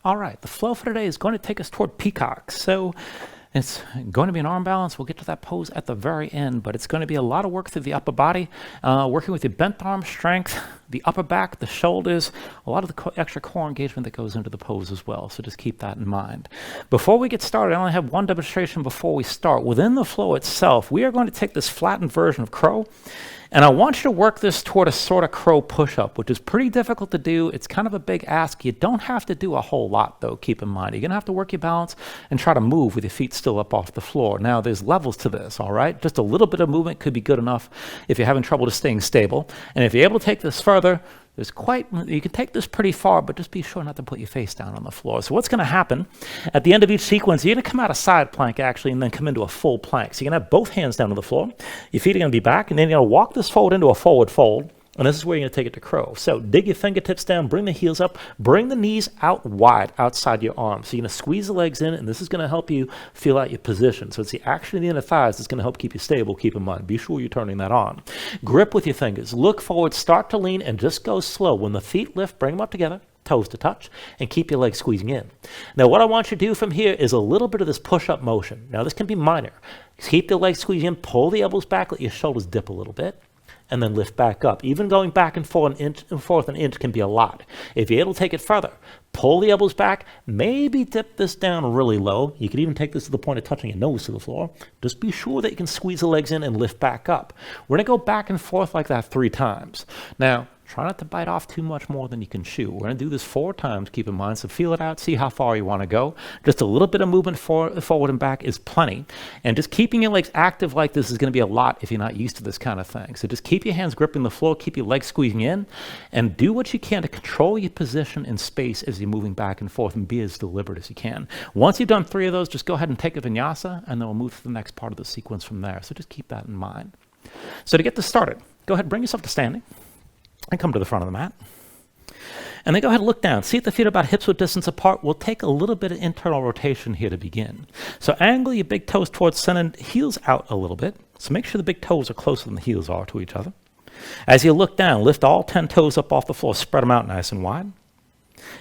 All right, the flow for today is going to take us toward Peacock. So it's going to be an arm balance. We'll get to that pose at the very end, but it's going to be a lot of work through the upper body, working with your bent arm strength, the upper back, the shoulders, a lot of the extra core engagement that goes into the pose as well. So just keep that in mind. Before we get started, I only have one demonstration before we start. Within the flow itself, we are going to take this flattened version of crow, and I want you to work this toward a sort of crow push-up, which is pretty difficult to do. It's kind of a big ask. You don't have to do a whole lot, though, keep in mind. You're going to have to work your balance and try to move with your feet still up off the floor. Now, there's levels to this, all right? Just a little bit of movement could be good enough if you're having trouble just staying stable. And if you're able to take this further, you can take this pretty far, but just be sure not to put your face down on the floor. So what's going to happen at the end of each sequence, you're going to come out of side plank, actually, and then come into a full plank. So you're going to have both hands down on the floor. Your feet are going to be back, and then you're going to walk this forward into a forward fold. And this is where you're going to take it to crow. So dig your fingertips down, bring the heels up, bring the knees out wide outside your arms. So you're going to squeeze the legs in, and this is going to help you feel out your position. So it's the action of the inner thighs that's going to help keep you stable, keep in mind. Be sure you're turning that on. Grip with your fingers. Look forward, start to lean, and just go slow. When the feet lift, bring them up together, toes to touch, and keep your legs squeezing in. Now what I want you to do from here is a little bit of this push-up motion. Now this can be minor. Keep the legs squeezing in, pull the elbows back, let your shoulders dip a little bit, and then lift back up. Even going back and forth an inch can be a lot. If you're able to take it further, pull the elbows back, maybe dip this down really low. You could even take this to the point of touching your nose to the floor. Just be sure that you can squeeze the legs in and lift back up. We're going to go back and forth like that 3 times. Now, try not to bite off too much more than you can chew. We're going to do this 4 times, keep in mind, so feel it out, see how far you want to go. Just a little bit of movement forward and back is plenty. And just keeping your legs active like this is going to be a lot if you're not used to this kind of thing. So just keep your hands gripping the floor, keep your legs squeezing in, and do what you can to control your position in space as you're moving back and forth, and be as deliberate as you can. Once you've done 3 of those, just go ahead and take a vinyasa, and then we'll move to the next part of the sequence from there. So just keep that in mind. So to get this started, go ahead and bring yourself to standing and come to the front of the mat. And then go ahead and look down. See if the feet are about hips-width distance apart. We'll take a little bit of internal rotation here to begin. So angle your big toes towards center, heels out a little bit. So make sure the big toes are closer than the heels are to each other. As you look down, lift all 10 toes up off the floor, spread them out nice and wide.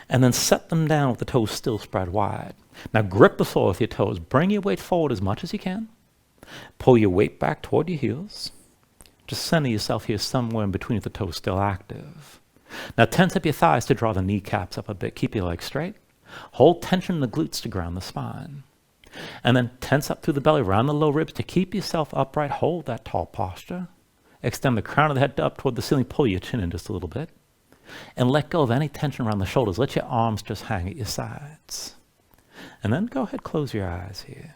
And then set them down with the toes still spread wide. Now grip the floor with your toes. Bring your weight forward as much as you can. Pull your weight back toward your heels. Just center yourself here somewhere in between if the toes still active. Now tense up your thighs to draw the kneecaps up a bit. Keep your legs straight. Hold tension in the glutes to ground the spine. And then tense up through the belly, around the low ribs to keep yourself upright. Hold that tall posture. Extend the crown of the head up toward the ceiling. Pull your chin in just a little bit. And let go of any tension around the shoulders. Let your arms just hang at your sides. And then go ahead, close your eyes here.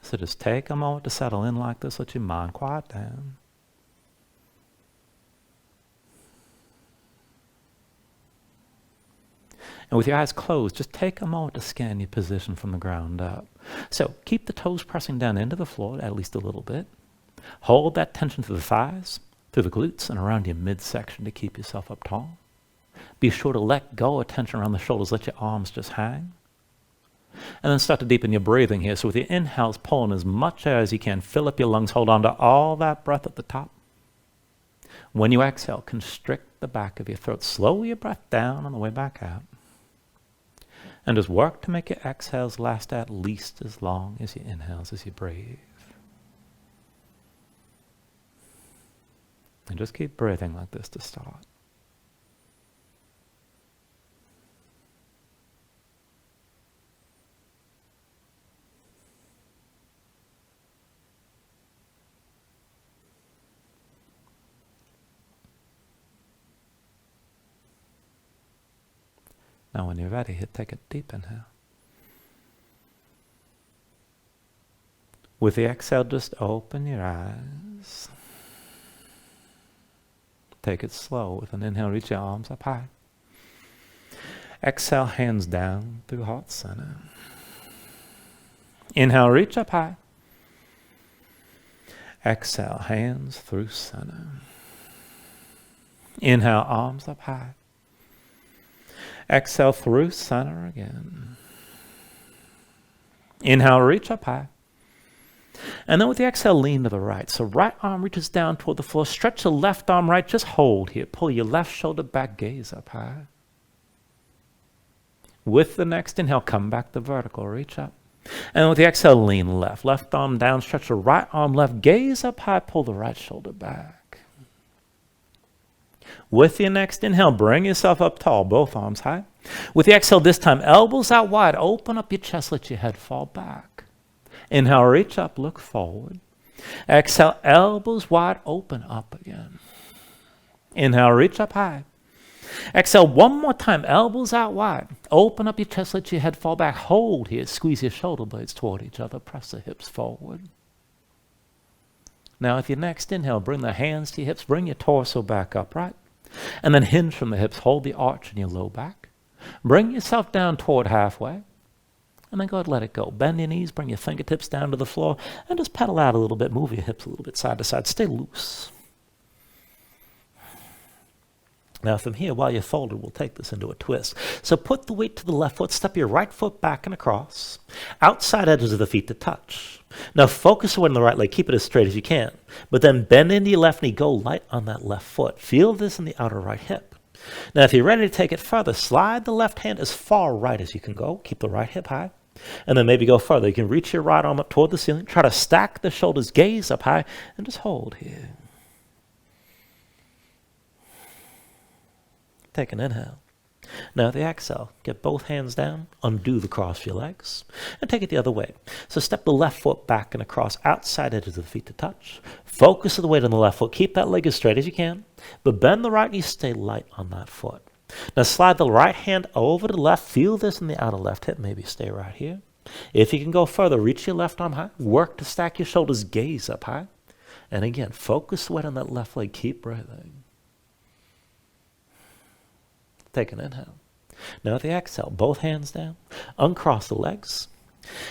So just take a moment to settle in like this. Let your mind quiet down. And with your eyes closed, just take a moment to scan your position from the ground up. So keep the toes pressing down into the floor at least a little bit. Hold that tension through the thighs, through the glutes, and around your midsection to keep yourself up tall. Be sure to let go of tension around the shoulders. Let your arms just hang. And then start to deepen your breathing here. So with your inhales, pull in as much air as you can. Fill up your lungs. Hold on to all that breath at the top. When you exhale, constrict the back of your throat. Slow your breath down on the way back out. And just work to make your exhales last at least as long as your inhales as you breathe. And just keep breathing like this to start. Now when you're ready, take a deep inhale. With the exhale, just open your eyes. Take it slow. With an inhale, reach your arms up high. Exhale, hands down through heart center. Inhale, reach up high. Exhale, hands through center. Inhale, arms up high. Exhale through center again. Inhale, reach up high. And then with the exhale, lean to the right. So right arm reaches down toward the floor. Stretch the left arm right. Just hold here. Pull your left shoulder back. Gaze up high. With the next inhale, come back to vertical. Reach up. And with the exhale, lean left. Left arm down. Stretch the right arm left. Gaze up high. Pull the right shoulder back. With your next inhale, bring yourself up tall. Both arms high. With the exhale this time, elbows out wide. Open up your chest. Let your head fall back. Inhale, reach up, look forward. Exhale, elbows wide open, up again. Inhale, reach up high. Exhale, one more time, elbows out wide. Open up your chest, let your head fall back. Hold here, squeeze your shoulder blades toward each other. Press the hips forward. Now, with your next inhale, bring the hands to your hips. Bring your torso back upright. And then hinge from the hips. Hold the arch in your low back. Bring yourself down toward halfway. And then go ahead and let it go. Bend your knees, bring your fingertips down to the floor, and just pedal out a little bit. Move your hips a little bit side to side. Stay loose. Now from here, while you're folded, we'll take this into a twist. So put the weight to the left foot. Step your right foot back and across. Outside edges of the feet to touch. Now focus on the right leg. Keep it as straight as you can. But then bend into your left knee. Go light on that left foot. Feel this in the outer right hip. Now if you're ready to take it further, slide the left hand as far right as you can go. Keep the right hip high. And then maybe go further. You can reach your right arm up toward the ceiling. Try to stack the shoulders, gaze up high, and just hold here. Take an inhale. Now the exhale, get both hands down, undo the cross of your legs, and take it the other way. So step the left foot back and across, outside edges of the feet to touch. Focus the weight on the left foot. Keep that leg as straight as you can, but bend the right knee, stay light on that foot. Now slide the right hand over to the left. Feel this in the outer left hip. Maybe stay right here. If you can go further, reach your left arm high. Work to stack your shoulders, gaze up high. And again, focus the weight on that left leg. Keep breathing. Take an inhale. Now the exhale, both hands down. Uncross the legs.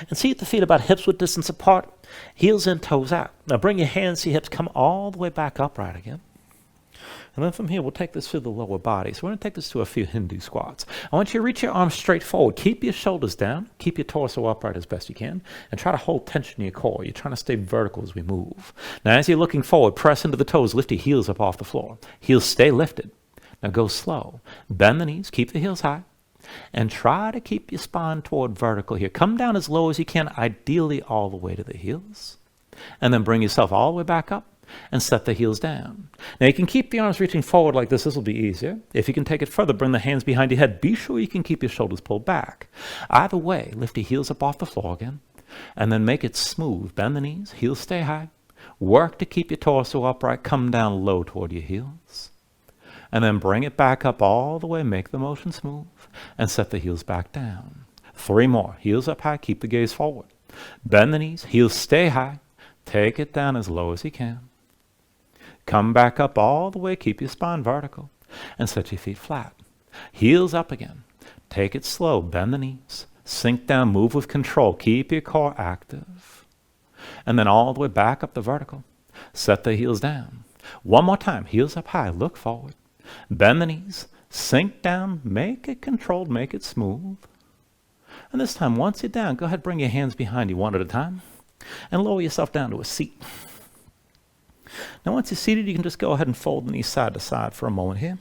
And seat the feet about hips width distance apart. Heels in, toes out. Now bring your hands to your hips. Come all the way back upright again. And then from here, we'll take this through the lower body. So we're going to take this to a few Hindu squats. I want you to reach your arms straight forward. Keep your shoulders down. Keep your torso upright as best you can. And try to hold tension in your core. You're trying to stay vertical as we move. Now, as you're looking forward, press into the toes. Lift your heels up off the floor. Heels stay lifted. Now go slow. Bend the knees. Keep the heels high. And try to keep your spine toward vertical here. Come down as low as you can, ideally all the way to the heels. And then bring yourself all the way back up. And set the heels down. Now you can keep the arms reaching forward like this. This will be easier. If you can take it further, bring the hands behind your head. Be sure you can keep your shoulders pulled back. Either way, lift your heels up off the floor again. And then make it smooth. Bend the knees. Heels stay high. Work to keep your torso upright. Come down low toward your heels. And then bring it back up all the way. Make the motion smooth. And set the heels back down. 3 more. Heels up high. Keep the gaze forward. Bend the knees. Heels stay high. Take it down as low as you can. Come back up all the way. Keep your spine vertical. And set your feet flat. Heels up again. Take it slow. Bend the knees. Sink down. Move with control. Keep your core active. And then all the way back up the vertical. Set the heels down. One more time. Heels up high. Look forward. Bend the knees. Sink down. Make it controlled. Make it smooth. And this time, once you're down, go ahead, bring your hands behind you one at a time. And lower yourself down to a seat. Now once you're seated, you can just go ahead and fold the knees side to side for a moment here.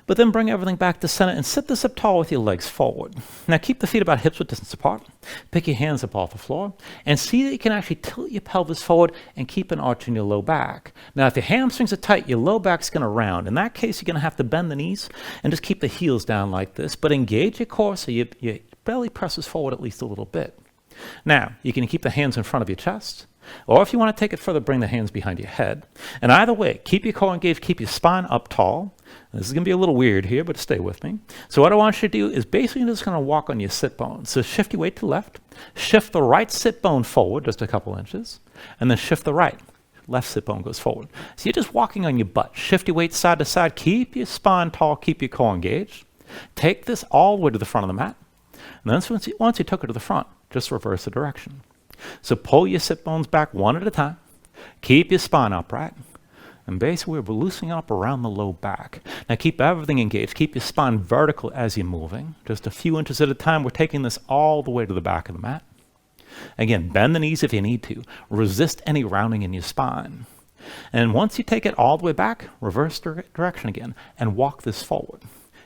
But then bring everything back to center and sit this up tall with your legs forward. Now keep the feet about hips width distance apart. Pick your hands up off the floor. And see that you can actually tilt your pelvis forward and keep an arch in your low back. Now if your hamstrings are tight, your low back's going to round. In that case, you're going to have to bend the knees and just keep the heels down like this. But engage your core so your belly presses forward at least a little bit. Now, you can keep the hands in front of your chest. Or if you want to take it further, bring the hands behind your head. And either way, keep your core engaged, keep your spine up tall. This is going to be a little weird here, but stay with me. So what I want you to do is basically just going to walk on your sit bones. So shift your weight to the left. Shift the right sit bone forward just a couple inches. And then shift the right. Left sit bone goes forward. So you're just walking on your butt. Shift your weight side to side. Keep your spine tall. Keep your core engaged. Take this all the way to the front of the mat. And then once you took it to the front, just reverse the direction. So pull your sit bones back one at a time. Keep your spine upright. And basically we're loosening up around the low back. Now keep everything engaged. Keep your spine vertical as you're moving. Just a few inches at a time. We're taking this all the way to the back of the mat. Again, bend the knees if you need to. Resist any rounding in your spine. And once you take it all the way back, reverse direction again, and walk this forward.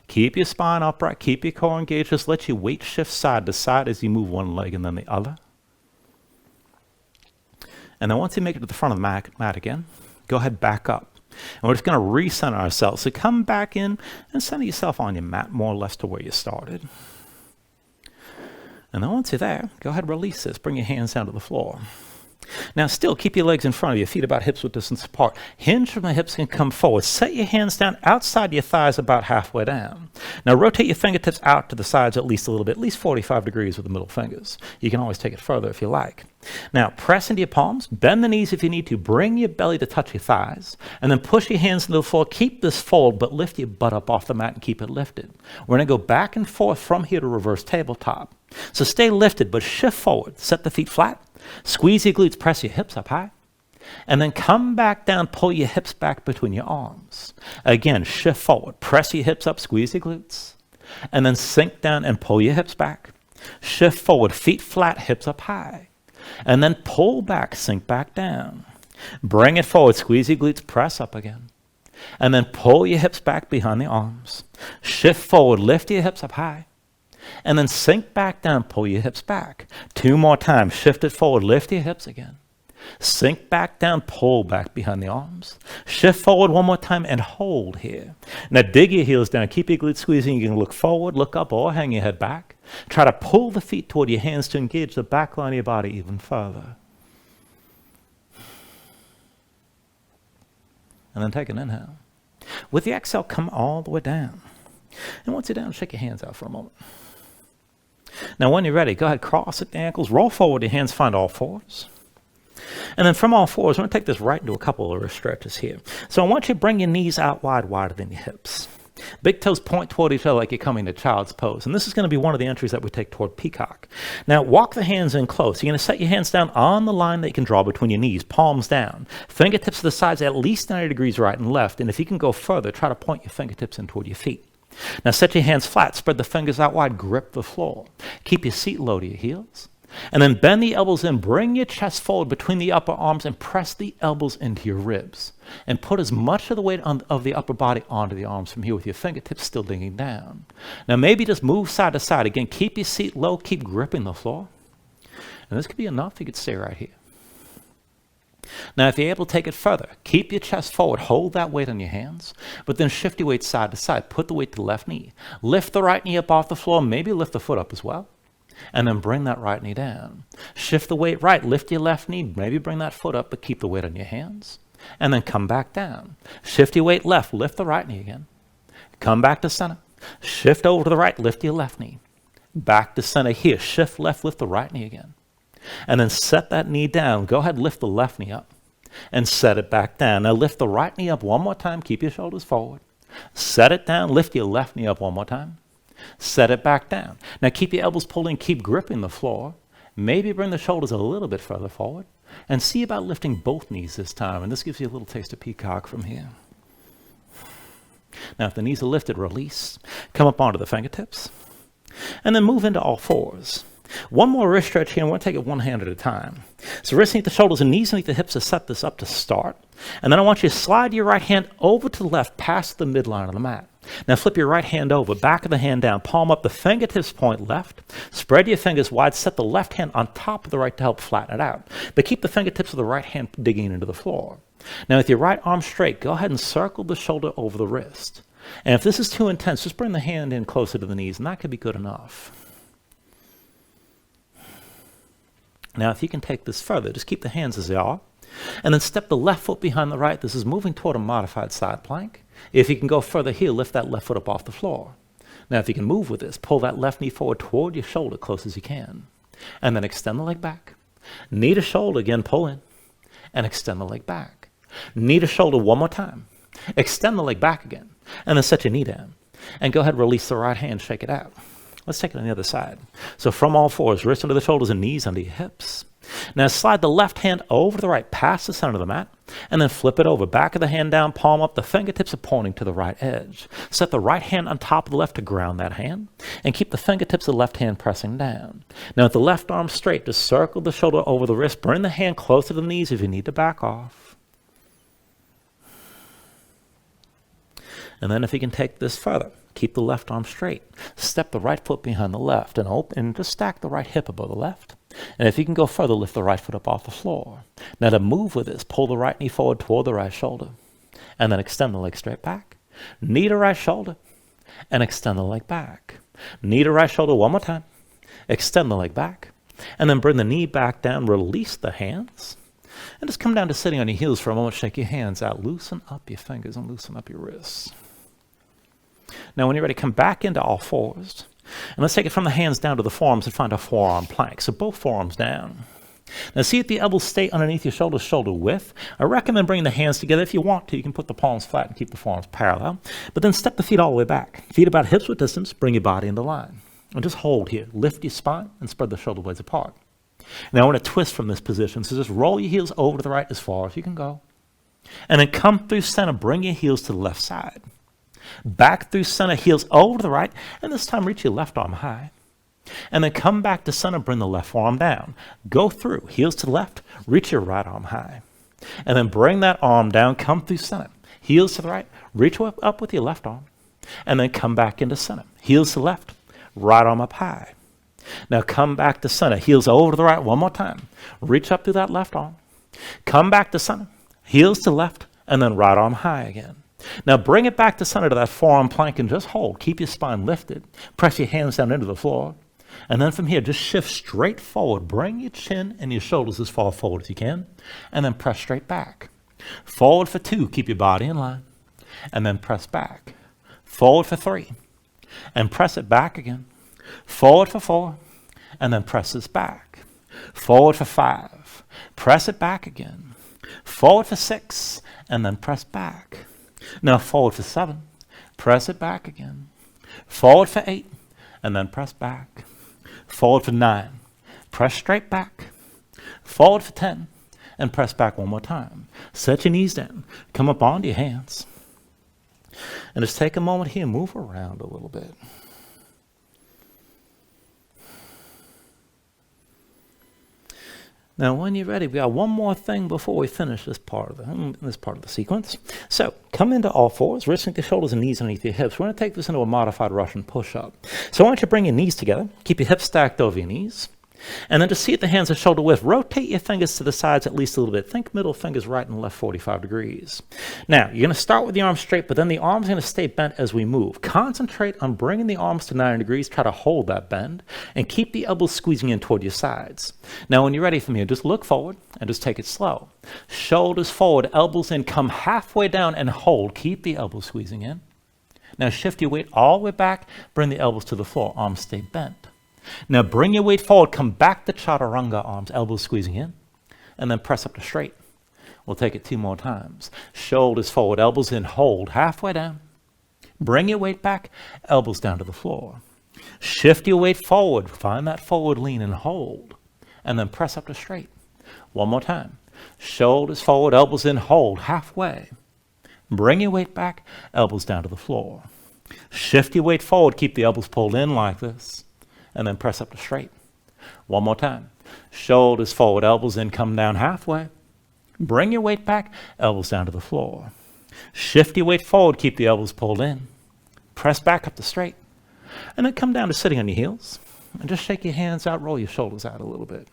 Keep your spine upright, keep your core engaged, just let your weight shift side to side as you move one leg and then the other. And then once you make it to the front of the mat again, go ahead, back up. And we're just going to recenter ourselves. So come back in and center yourself on your mat more or less to where you started. And then once you're there, go ahead and release this. Bring your hands down to the floor. Now still keep your legs in front of you, feet about hips width distance apart. Hinge from the hips and come forward. Set your hands down outside your thighs about halfway down. Now rotate your fingertips out to the sides at least a little bit, at least 45 degrees with the middle fingers. You can always take it further if you like. Now press into your palms, bend the knees if you need to, bring your belly to touch your thighs, and then push your hands into the floor. Keep this fold, but lift your butt up off the mat and keep it lifted. We're going to go back and forth from here to reverse tabletop. So stay lifted, but shift forward. Set the feet flat. Squeeze your glutes, press your hips up high. And then come back down, pull your hips back between your arms. Again, shift forward. Press your hips up, squeeze your glutes. And then sink down and pull your hips back. Shift forward, feet flat, hips up high. And then pull back, sink back down. Bring it forward, squeeze your glutes, press up again. And then pull your hips back behind the arms. Shift forward, lift your hips up high. And then sink back down, pull your hips back. 2 more times, shift it forward, lift your hips again. Sink back down, pull back behind the arms. Shift forward 1 more time and hold here. Now dig your heels down, keep your glutes squeezing. You can look forward, look up, or hang your head back. Try to pull the feet toward your hands to engage the back line of your body even further. And then take an inhale. With the exhale, come all the way down. And once you're down, shake your hands out for a moment. Now when you're ready, go ahead, cross at the ankles, roll forward, your hands find all fours. And then from all fours, we're going to take this right into a couple of wrist stretches here. So I want you to bring your knees out wide, wider than your hips. Big toes point toward each other like you're coming to child's pose. And this is going to be one of the entries that we take toward Peacock. Now walk the hands in close. You're going to set your hands down on the line that you can draw between your knees, palms down. Fingertips to the sides at least 90 degrees right and left. And if you can go further, try to point your fingertips in toward your feet. Now set your hands flat, spread the fingers out wide, grip the floor. Keep your seat low to your heels. And then bend the elbows in, bring your chest forward between the upper arms and press the elbows into your ribs. And put as much of the weight of the upper body onto the arms from here with your fingertips still digging down. Now maybe just move side to side. Again, keep your seat low, keep gripping the floor. And this could be enough, you could stay right here. Now, if you're able to take it further, keep your chest forward, hold that weight on your hands, but then shift your weight side to side. Put the weight to the left knee. Lift the right knee up off the floor, maybe lift the foot up as well, and then bring that right knee down. Shift the weight right, lift your left knee, maybe bring that foot up, but keep the weight on your hands, and then come back down. Shift your weight left, lift the right knee again. Come back to center. Shift over to the right, lift your left knee. Back to center here, shift left, lift the right knee again. And then set that knee down. Go ahead, lift the left knee up and set it back down. Now lift the right knee up 1 more time. Keep your shoulders forward. Set it down. Lift your left knee up 1 more time. Set it back down. Now keep your elbows pulled in. Keep gripping the floor. Maybe bring the shoulders a little bit further forward. And see about lifting both knees this time. And this gives you a little taste of Peacock from here. Now if the knees are lifted, release. Come up onto the fingertips. And then move into all fours. 1 more wrist stretch here, and we'll take it 1 hand at a time. So wrists underneath the shoulders and knees underneath the hips to set this up to start. And then I want you to slide your right hand over to the left past the midline of the mat. Now flip your right hand over, back of the hand down, palm up, the fingertips point left. Spread your fingers wide, set the left hand on top of the right to help flatten it out. But keep the fingertips of the right hand digging into the floor. Now with your right arm straight, go ahead and circle the shoulder over the wrist. And if this is too intense, just bring the hand in closer to the knees, and that could be good enough. Now, if you can take this further, just keep the hands as they are, and then step the left foot behind the right. This is moving toward a modified side plank. If you can go further here, lift that left foot up off the floor. Now, if you can move with this, pull that left knee forward toward your shoulder, close as you can, and then extend the leg back. Knee to shoulder, again, pull in, and extend the leg back. Knee to shoulder 1 more time. Extend the leg back again, and then set your knee down. And go ahead and release the right hand, shake it out. Let's take it on the other side. So from all fours, wrists under the shoulders and knees under your hips. Now slide the left hand over to the right, past the center of the mat, and then flip it over. Back of the hand down, palm up, the fingertips are pointing to the right edge. Set the right hand on top of the left to ground that hand, and keep the fingertips of the left hand pressing down. Now with the left arm straight, just circle the shoulder over the wrist, bring the hand closer to the knees if you need to back off. And then if you can take this further, keep the left arm straight. Step the right foot behind the left and open, and just stack the right hip above the left. And if you can go further, lift the right foot up off the floor. Now to move with this, pull the right knee forward toward the right shoulder, and then extend the leg straight back. Knee to right shoulder, and extend the leg back. Knee to right shoulder one more time. Extend the leg back, and then bring the knee back down, release the hands, and just come down to sitting on your heels for a moment. Shake your hands out, loosen up your fingers, and loosen up your wrists. Now when you're ready, come back into all fours. And let's take it from the hands down to the forearms and find a forearm plank. So both forearms down. Now see if the elbows stay underneath your shoulders, shoulder width. I recommend bringing the hands together. If you want to, you can put the palms flat and keep the forearms parallel. But then step the feet all the way back. Feet about hips width distance, bring your body into line. And just hold here. Lift your spine and spread the shoulder blades apart. Now I want to twist from this position. So just roll your heels over to the right as far as you can go. And then come through center, bring your heels to the left side. Back through center, heels over to the right, and this time reach your left arm high. And then come back to center, bring the left forearm down. Go through, heels to the left, reach your right arm high. And then bring that arm down, come through center. Heels to the right, reach up with your left arm. And then come back into center. Heels to the left, right arm up high. Now come back to center, heels over to the right one more time. Reach up through that left arm. Come back to center, heels to the left, and then right arm high again. Now bring it back to center to that forearm plank and just hold. Keep your spine lifted. Press your hands down into the floor. And then from here, just shift straight forward. Bring your chin and your shoulders as far forward as you can. And then press straight back. Forward for 2. Keep your body in line. And then press back. Forward for 3. And press it back again. Forward for 4. And then press this back. Forward for 5. Press it back again. Forward for 6. And then press back. Now forward for 7, press it back again. Forward for 8, and then press back. Forward for 9, press straight back. Forward for 10, and press back one more time. Set your knees down, come up onto your hands. And just take a moment here, move around a little bit. Now, when you're ready, we got one more thing before we finish this part of the sequence. So, come into all fours, wrists the shoulders and knees underneath your hips. We're going to take this into a modified Russian push-up. So, I want you to bring your knees together, keep your hips stacked over your knees, and then just see at the hands at shoulder width. Rotate your fingers to the sides at least a little bit. Think middle fingers right and left 45 degrees. Now, you're going to start with the arms straight, but then the arms are going to stay bent as we move. Concentrate on bringing the arms to 90 degrees. Try to hold that bend, and keep the elbows squeezing in toward your sides. Now, when you're ready from here, just look forward and just take it slow. Shoulders forward, elbows in, come halfway down and hold. Keep the elbows squeezing in. Now, shift your weight all the way back. Bring the elbows to the floor. Arms stay bent. Now bring your weight forward, come back to chaturanga, arms, elbows squeezing in, and then press up to straight. We'll take it 2 more times. Shoulders forward, elbows in, hold, halfway down. Bring your weight back, elbows down to the floor. Shift your weight forward, find that forward lean and hold, and then press up to straight. One more time. Shoulders forward, elbows in, hold, halfway. Bring your weight back, elbows down to the floor. Shift your weight forward, keep the elbows pulled in like this. And then press up to straight. One more time. Shoulders forward, elbows in, come down halfway. Bring your weight back, elbows down to the floor. Shift your weight forward, keep the elbows pulled in. Press back up to straight. And then come down to sitting on your heels. And just shake your hands out, roll your shoulders out a little bit.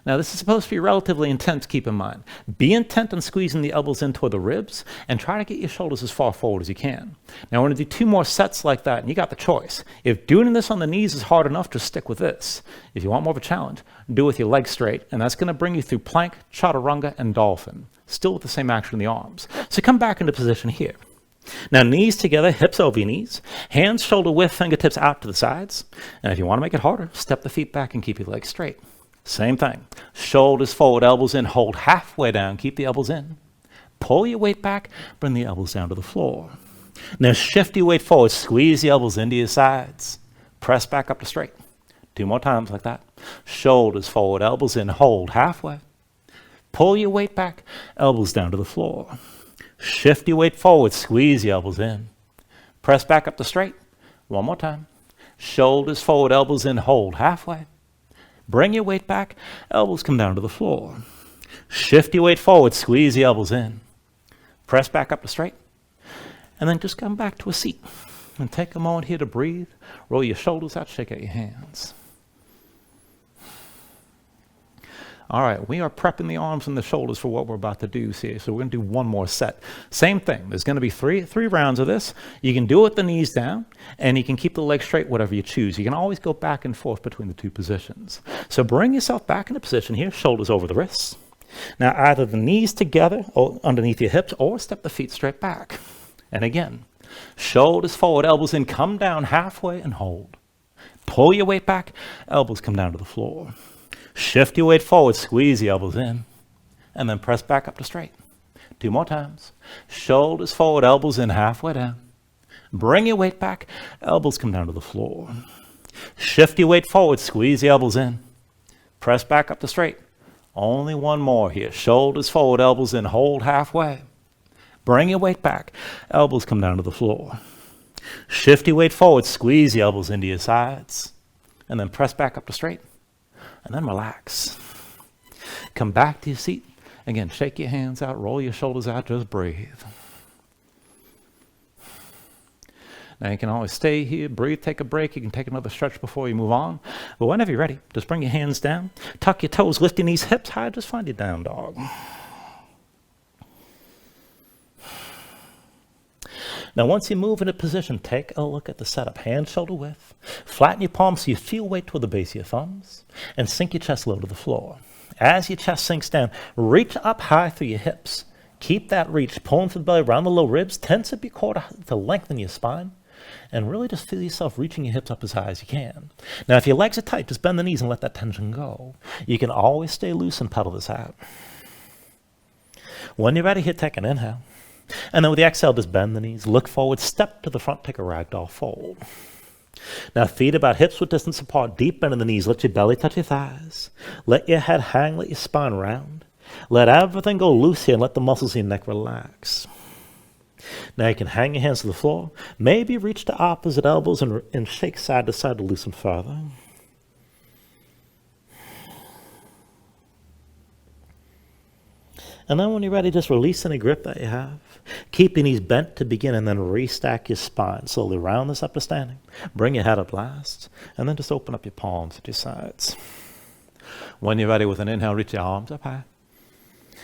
Now, this is supposed to be relatively intense, keep in mind. Be intent on squeezing the elbows in toward the ribs, and try to get your shoulders as far forward as you can. Now, we're going to do 2 more sets like that, and you got the choice. If doing this on the knees is hard enough, just stick with this. If you want more of a challenge, do it with your legs straight, and that's going to bring you through plank, chaturanga, and dolphin, still with the same action in the arms. So come back into position here. Now, knees together, hips over your knees, hands shoulder width, fingertips out to the sides. And if you want to make it harder, step the feet back and keep your legs straight. Same thing. Shoulders forward, elbows in, hold halfway down, keep the elbows in. Pull your weight back, bring the elbows down to the floor. Now shift your weight forward, squeeze the elbows into your sides. Press back up to straight. 2 more times like that. Shoulders forward, elbows in, hold halfway. Pull your weight back, elbows down to the floor. Shift your weight forward, squeeze your elbows in. Press back up to straight. One more time. Shoulders forward, elbows in, hold halfway. Bring your weight back, elbows come down to the floor. Shift your weight forward, squeeze the elbows in. Press back up to straight. And then just come back to a seat. And take a moment here to breathe. Roll your shoulders out, shake out your hands. All right, we are prepping the arms and the shoulders for what we're about to do here. So we're going to do one more set. Same thing. There's going to be three rounds of this. You can do it with the knees down, and you can keep the legs straight, whatever you choose. You can always go back and forth between the two positions. So bring yourself back into position here, shoulders over the wrists. Now either the knees together or underneath your hips, or step the feet straight back. And again, shoulders forward, elbows in, come down halfway and hold. Pull your weight back, elbows come down to the floor. Shift your weight forward, squeeze the elbows in, and then press back up to straight. 2 more times. Shoulders forward, elbows in, halfway down. Bring your weight back, elbows come down to the floor. Shift your weight forward, squeeze the elbows in. Press back up to straight. Only one more here. Shoulders forward, elbows in, hold halfway. Bring your weight back, elbows come down to the floor. Shift your weight forward, squeeze the elbows into your sides, and then press back up to straight. And then relax. Come back to your seat. Again, shake your hands out, roll your shoulders out, just breathe. Now you can always stay here, breathe, take a break. You can take another stretch before you move on. But whenever you're ready, just bring your hands down, tuck your toes, lift your knees hips high, just find your down dog. Now once you move into position, take a look at the setup. Hands shoulder width. Flatten your palms so you feel weight toward the base of your thumbs. And sink your chest low to the floor. As your chest sinks down, reach up high through your hips. Keep that reach, pulling through the belly around the low ribs. Tense up your core to lengthen your spine. And really just feel yourself reaching your hips up as high as you can. Now if your legs are tight, just bend the knees and let that tension go. You can always stay loose and pedal this out. When you're ready, here, take an inhale. And then with the exhale, just bend the knees, look forward, step to the front, take a ragdoll fold. Now feet about hips width distance apart, deep bend in the knees, let your belly touch your thighs. Let your head hang, let your spine round. Let everything go loose here and let the muscles in your neck relax. Now you can hang your hands to the floor, maybe reach to opposite elbows and shake side to side to loosen further. And then when you're ready, just release any grip that you have. Keep your knees bent to begin and then restack your spine. Slowly round this up to standing. Bring your head up last. And then just open up your palms at your sides. When you're ready with an inhale, reach your arms up high.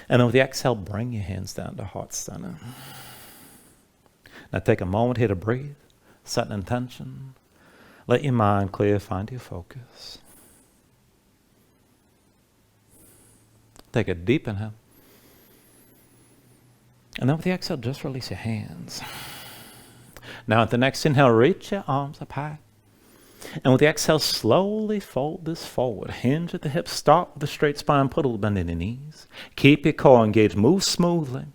And then with the exhale, bring your hands down to heart center. Now take a moment here to breathe. Set an intention. Let your mind clear, find your focus. Take a deep inhale. And then with the exhale, just release your hands. Now at the next inhale, reach your arms up high. And with the exhale, slowly fold this forward. Hinge at the hips, start with a straight spine, put a little bend in your knees. Keep your core engaged, move smoothly,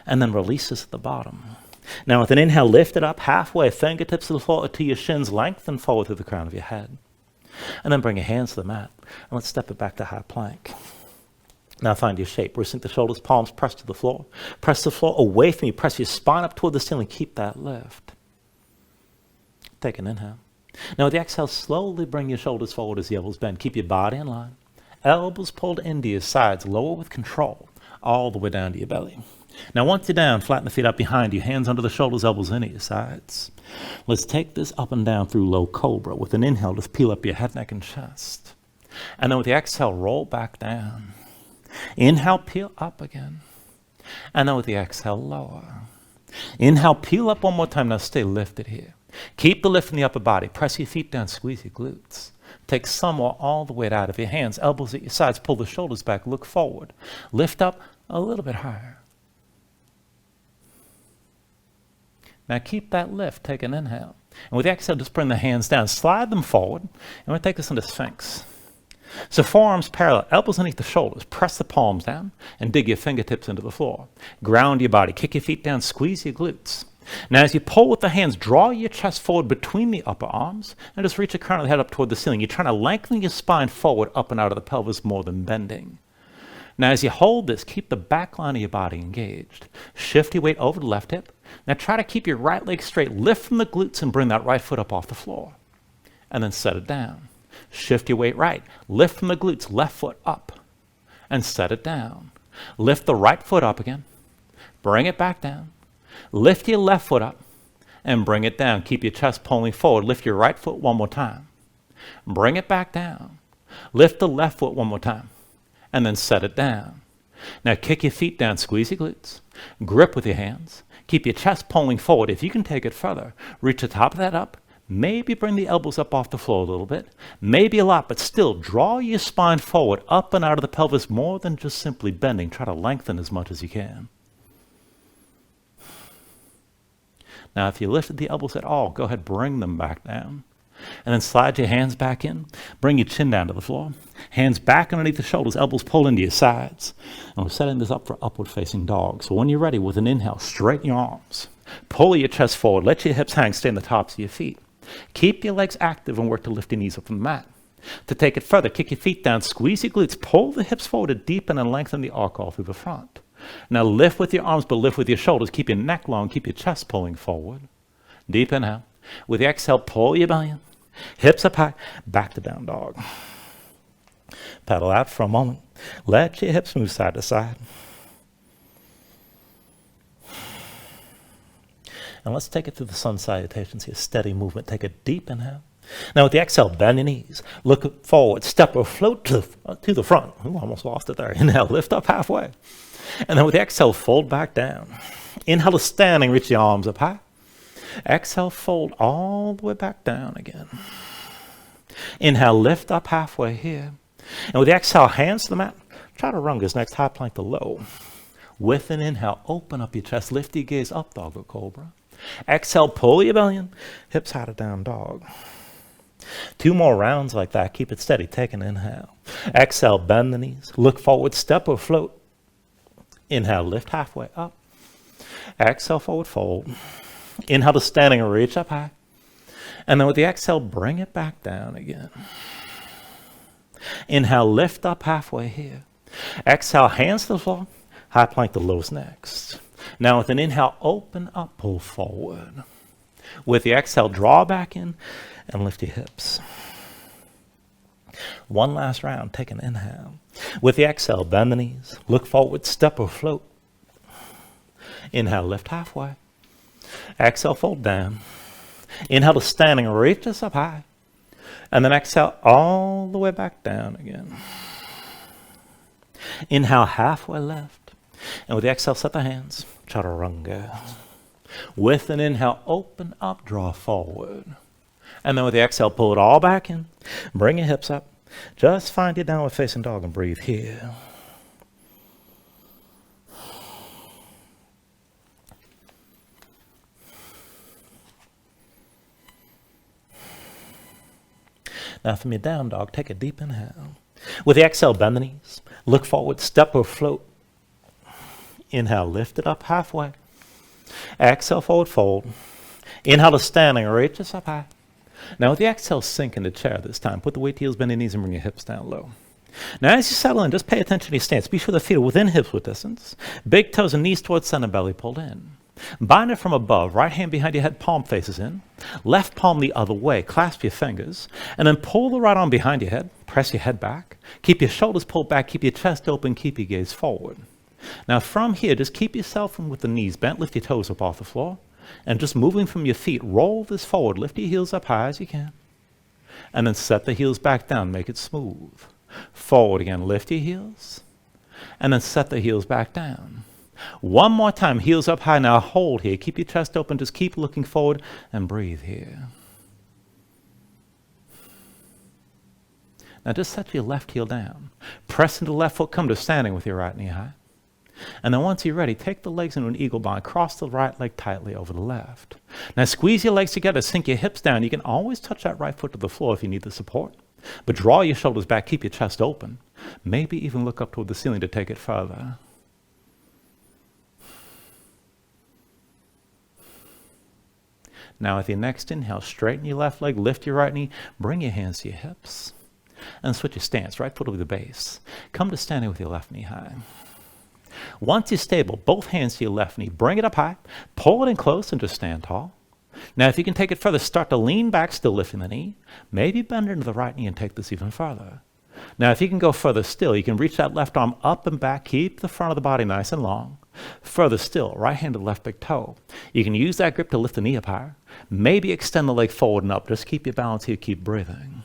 and then release this at the bottom. Now with an inhale, lift it up halfway, fingertips to the floor to your shins, lengthen forward through the crown of your head. And then bring your hands to the mat, and let's step it back to high plank. Now find your shape. Resync the shoulders, palms press to the floor. Press the floor away from you. Press your spine up toward the ceiling. Keep that lift. Take an inhale. Now with the exhale, slowly bring your shoulders forward as the elbows bend. Keep your body in line. Elbows pulled into your sides. Lower with control. All the way down to your belly. Now once you're down, flatten the feet out behind you. Hands under the shoulders, elbows in at your sides. Let's take this up and down through low cobra. With an inhale, just peel up your head, neck, and chest. And then with the exhale, roll back down. Inhale, peel up again. And then with the exhale, lower. Inhale, peel up one more time. Now stay lifted here. Keep the lift in the upper body. Press your feet down, squeeze your glutes. Take some or all the weight out of your hands. Elbows at your sides. Pull the shoulders back. Look forward. Lift up a little bit higher. Now keep that lift. Take an inhale. And with the exhale, just bring the hands down. Slide them forward. And we're going to take this into Sphinx. So forearms parallel, elbows underneath the shoulders. Press the palms down and dig your fingertips into the floor. Ground your body. Kick your feet down. Squeeze your glutes. Now, as you pull with the hands, draw your chest forward between the upper arms and just reach the crown of the head up toward the ceiling. You're trying to lengthen your spine forward, up and out of the pelvis more than bending. Now, as you hold this, keep the back line of your body engaged. Shift your weight over the left hip. Now, try to keep your right leg straight. Lift from the glutes and bring that right foot up off the floor. And then set it down. Shift your weight right. Lift from the glutes, left foot up. And set it down. Lift the right foot up again. Bring it back down. Lift your left foot up and bring it down. Keep your chest pulling forward. Lift your right foot one more time. Bring it back down. Lift the left foot one more time. And then set it down. Now kick your feet down, squeeze your glutes. Grip with your hands. Keep your chest pulling forward. If you can take it further, reach the top of that up. Maybe bring the elbows up off the floor a little bit. Maybe a lot, but still draw your spine forward, up and out of the pelvis more than just simply bending. Try to lengthen as much as you can. Now, if you lifted the elbows at all, go ahead, bring them back down. And then slide your hands back in. Bring your chin down to the floor. Hands back underneath the shoulders, elbows pull into your sides. And we're setting this up for upward facing dog. So when you're ready, with an inhale, straighten your arms. Pull your chest forward. Let your hips hang, stay on the tops of your feet. Keep your legs active and work to lift your knees up from the mat. To take it further, kick your feet down, squeeze your glutes, pull the hips forward to deepen and lengthen the arc all through the front. Now lift with your arms, but lift with your shoulders. Keep your neck long, keep your chest pulling forward. Deep inhale. With the exhale, pull your belly in. Hips up high, back to down dog. Pedal out for a moment. Let your hips move side to side. And let's take it through the sun salutations here. Steady movement. Take a deep inhale. Now with the exhale, bend your knees. Look forward, step or float to the front. Ooh, almost lost it there. Inhale, lift up halfway. And then with the exhale, fold back down. Inhale to standing, reach the arms up high. Exhale, fold all the way back down again. Inhale, lift up halfway here. And with the exhale, hands to the mat. Chaturanga next, high plank to low. With an inhale, open up your chest, lift your gaze up, dog or cobra. Exhale, pull your belly in, hips high to down dog. 2 more rounds like that. Keep it steady. Take an inhale. Exhale, bend the knees. Look forward, step or float. Inhale, lift halfway up. Exhale, forward fold. Inhale to standing, reach up high. And then with the exhale, bring it back down again. Inhale, lift up halfway here. Exhale, hands to the floor. High plank to low's next. Now with an inhale, open up, pull forward. With the exhale, draw back in and lift your hips. 1 last round. Take an inhale. With the exhale, bend the knees. Look forward, step or float. Inhale, lift halfway. Exhale, fold down. Inhale to standing, reach us up high. And then exhale all the way back down again. Inhale, halfway left. And with the exhale, set the hands. Chaturanga. With an inhale, open up, draw forward. And then with the exhale, pull it all back in. Bring your hips up. Just find your downward facing dog and breathe here. Now from your down dog, take a deep inhale. With the exhale, bend the knees. Look forward, step or float. Inhale, lift it up halfway. Exhale, forward fold. Inhale to standing, reach us up high. Now with the exhale, sink in the chair this time. Put the weight to heels, bend your knees, and bring your hips down low. Now as you settle in, just pay attention to your stance. Be sure the feet are within hip width distance. Big toes and knees towards center, belly pulled in. Bind it from above. Right hand behind your head, palm faces in. Left palm the other way. Clasp your fingers. And then pull the right arm behind your head. Press your head back. Keep your shoulders pulled back. Keep your chest open. Keep your gaze forward. Now from here, just keep yourself with the knees bent. Lift your toes up off the floor. And just moving from your feet, roll this forward. Lift your heels up high as you can. And then set the heels back down. Make it smooth. Forward again. Lift your heels. And then set the heels back down. 1 more time. Heels up high. Now hold here. Keep your chest open. Just keep looking forward and breathe here. Now just set your left heel down. Press into the left foot. Come to standing with your right knee high. And then once you're ready, take the legs into an eagle bind. Cross the right leg tightly over the left. Now squeeze your legs together. Sink your hips down. You can always touch that right foot to the floor if you need the support. But draw your shoulders back. Keep your chest open. Maybe even look up toward the ceiling to take it further. Now with your next inhale, straighten your left leg, lift your right knee, bring your hands to your hips, and switch your stance. Right foot over the base. Come to standing with your left knee high. Once you're stable, both hands to your left knee, bring it up high, pull it in close, and just stand tall. Now if you can take it further, start to lean back, still lifting the knee. Maybe bend into the right knee and take this even further. Now if you can go further still, you can reach that left arm up and back, keep the front of the body nice and long. Further still, right hand to the left big toe. You can use that grip to lift the knee up higher. Maybe extend the leg forward and up. Just keep your balance here, keep breathing.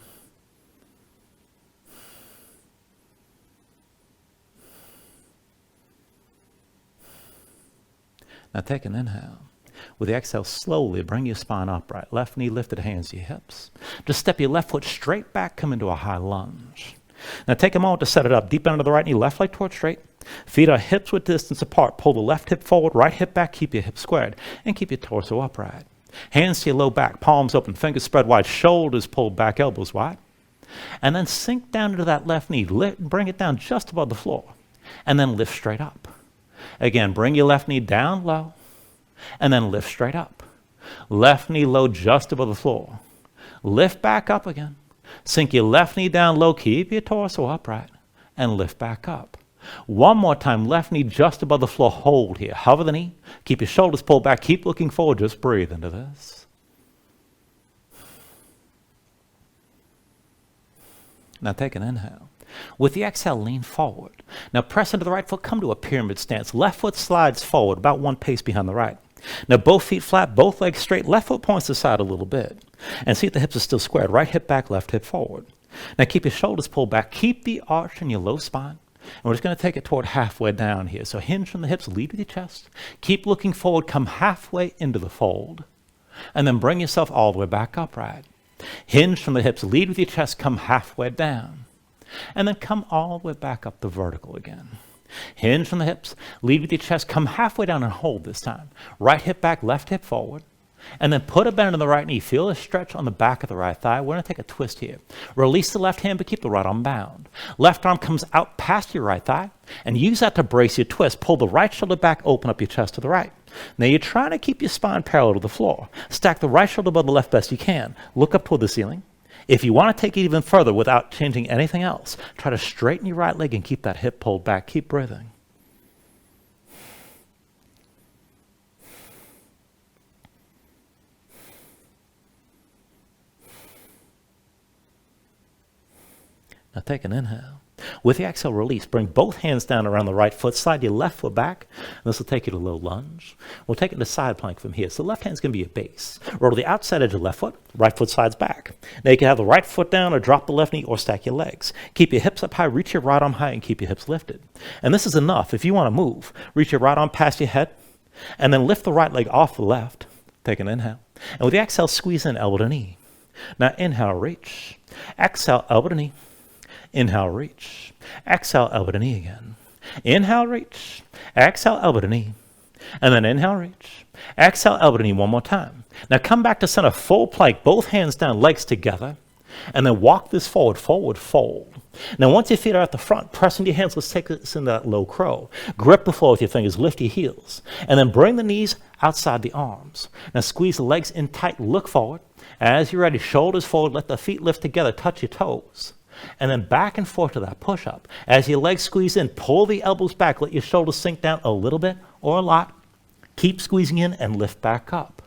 Now take an inhale. With the exhale, slowly bring your spine upright. Left knee lifted, hands to your hips. Just step your left foot straight back, come into a high lunge. Now take a moment to set it up. Deep bend into the right knee, left leg towards straight. Feet are hips width distance apart. Pull the left hip forward, right hip back, keep your hips squared, and keep your torso upright. Hands to your low back, palms open, fingers spread wide, shoulders pulled back, elbows wide. And then sink down into that left knee. Bring it down just above the floor. And then lift straight up. Again, bring your left knee down low, and then lift straight up. Left knee low just above the floor. Lift back up again. Sink your left knee down low, keep your torso upright, and lift back up. One more time, left knee just above the floor, hold here. Hover the knee, keep your shoulders pulled back, keep looking forward, just breathe into this. Now take an inhale. With the exhale, lean forward. Now press into the right foot, come to a pyramid stance. Left foot slides forward, about one pace behind the right. Now both feet flat, both legs straight. Left foot points to the side a little bit. And see if the hips are still squared. Right hip back, left hip forward. Now keep your shoulders pulled back. Keep the arch in your low spine. And we're just going to take it toward halfway down here. So hinge from the hips, lead with your chest. Keep looking forward, come halfway into the fold. And then bring yourself all the way back upright. Hinge from the hips, lead with your chest, come halfway down. And then come all the way back up the vertical again. Hinge from the hips, lead with your chest, come halfway down and hold this time. Right hip back, left hip forward. And then put a bend in the right knee. Feel a stretch on the back of the right thigh. We're going to take a twist here. Release the left hand, but keep the right arm bound. Left arm comes out past your right thigh, and use that to brace your twist. Pull the right shoulder back, open up your chest to the right. Now you're trying to keep your spine parallel to the floor. Stack the right shoulder above the left best you can. Look up toward the ceiling. If you want to take it even further without changing anything else, try to straighten your right leg and keep that hip pulled back. Keep breathing. Now take an inhale. With the exhale, release. Bring both hands down around the right foot. Slide your left foot back. This will take you to a low lunge. We'll take it to side plank from here. So the left hand's going to be your base. Roll to the outside edge of the left foot. Right foot slides back. Now you can have the right foot down or drop the left knee or stack your legs. Keep your hips up high. Reach your right arm high and keep your hips lifted. And this is enough. If you want to move, reach your right arm past your head and then lift the right leg off the left. Take an inhale. And with the exhale, squeeze in elbow to knee. Now inhale, reach. Exhale, elbow to knee. Inhale, reach. Exhale, elbow to knee again. Inhale, reach. Exhale, elbow to knee. And then inhale, reach. Exhale, elbow to knee one more time. Now come back to center, full plank, both hands down, legs together. And then walk this forward, forward fold. Now once your feet are at the front, press into your hands. Let's take this into that low crow. Grip the floor with your fingers, lift your heels. And then bring the knees outside the arms. Now squeeze the legs in tight, look forward. As you're ready, shoulders forward, let the feet lift together, touch your toes. And then back and forth to that push-up. As your legs squeeze in, pull the elbows back. Let your shoulders sink down a little bit or a lot. Keep squeezing in and lift back up.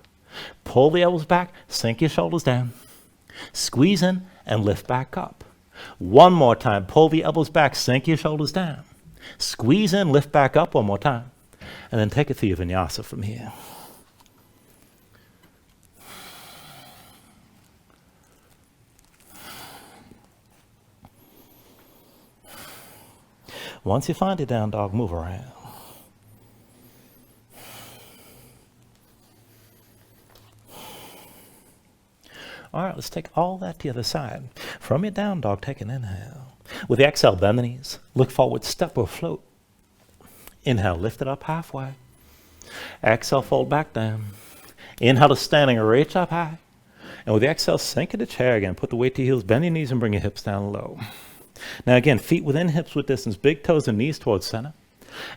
Pull the elbows back, sink your shoulders down. Squeeze in and lift back up. One more time. Pull the elbows back, sink your shoulders down. Squeeze in, lift back up one more time. And then take it through your vinyasa from here. Once you find your down dog, move around. All right, let's take all that to the other side. From your down dog, take an inhale. With the exhale, bend the knees. Look forward, step or float. Inhale, lift it up halfway. Exhale, fold back down. Inhale to standing, reach up high. And with the exhale, sink into chair again. Put the weight to your heels, bend your knees and bring your hips down low. Now again, feet within hips width distance, big toes and knees towards center.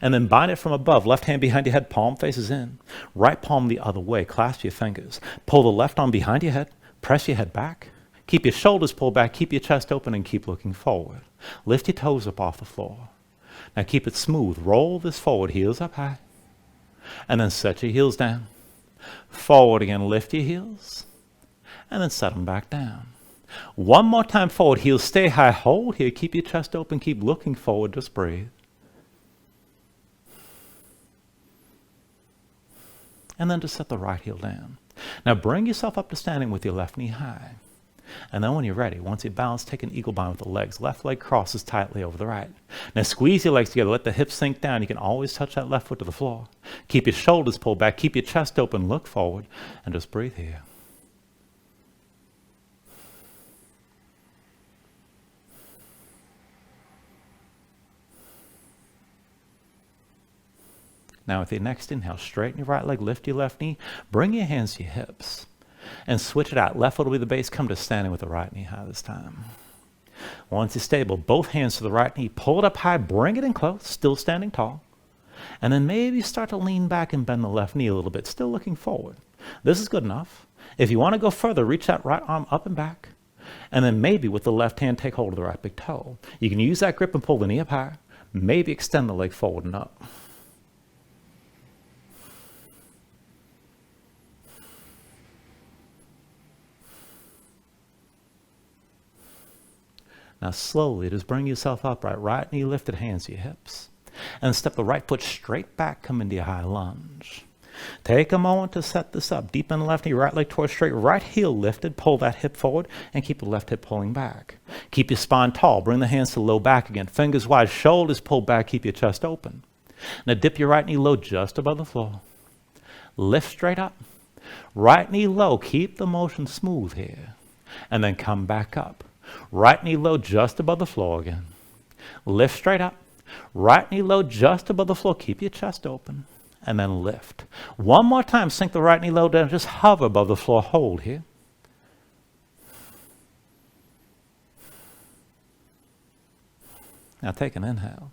And then bind it from above. Left hand behind your head, palm faces in. Right palm the other way. Clasp your fingers. Pull the left arm behind your head. Press your head back. Keep your shoulders pulled back. Keep your chest open and keep looking forward. Lift your toes up off the floor. Now keep it smooth. Roll this forward, heels up high. And then set your heels down. Forward again, lift your heels. And then set them back down. One more time forward, heels stay high. Hold here, keep your chest open, keep looking forward, just breathe. And then just set the right heel down. Now bring yourself up to standing with your left knee high. And then when you're ready, once you're balanced, take an eagle bind with the legs. Left leg crosses tightly over the right. Now squeeze your legs together. Let the hips sink down. You can always touch that left foot to the floor. Keep your shoulders pulled back. Keep your chest open. Look forward. And just breathe here. Now with your next inhale, straighten your right leg. Lift your left knee. Bring your hands to your hips. And switch it out. Left foot will be the base. Come to standing with the right knee high this time. Once you're stable, both hands to the right knee. Pull it up high. Bring it in close. Still standing tall. And then maybe start to lean back and bend the left knee a little bit. Still looking forward. This is good enough. If you want to go further, reach that right arm up and back. And then maybe with the left hand, take hold of the right big toe. You can use that grip and pull the knee up high. Maybe extend the leg forward and up. Now slowly, just bring yourself upright. Right knee lifted, hands to your hips. And step the right foot straight back, come into your high lunge. Take a moment to set this up. Deep in the left knee, right leg towards straight, right heel lifted. Pull that hip forward and keep the left hip pulling back. Keep your spine tall. Bring the hands to the low back again. Fingers wide, shoulders pulled back, keep your chest open. Now dip your right knee low just above the floor. Lift straight up. Right knee low, keep the motion smooth here. And then come back up. Right knee low just above the floor again. Lift straight up. Right knee low just above the floor. Keep your chest open. And then lift. One more time. Sink the right knee low down. Just hover above the floor. Hold here. Now take an inhale.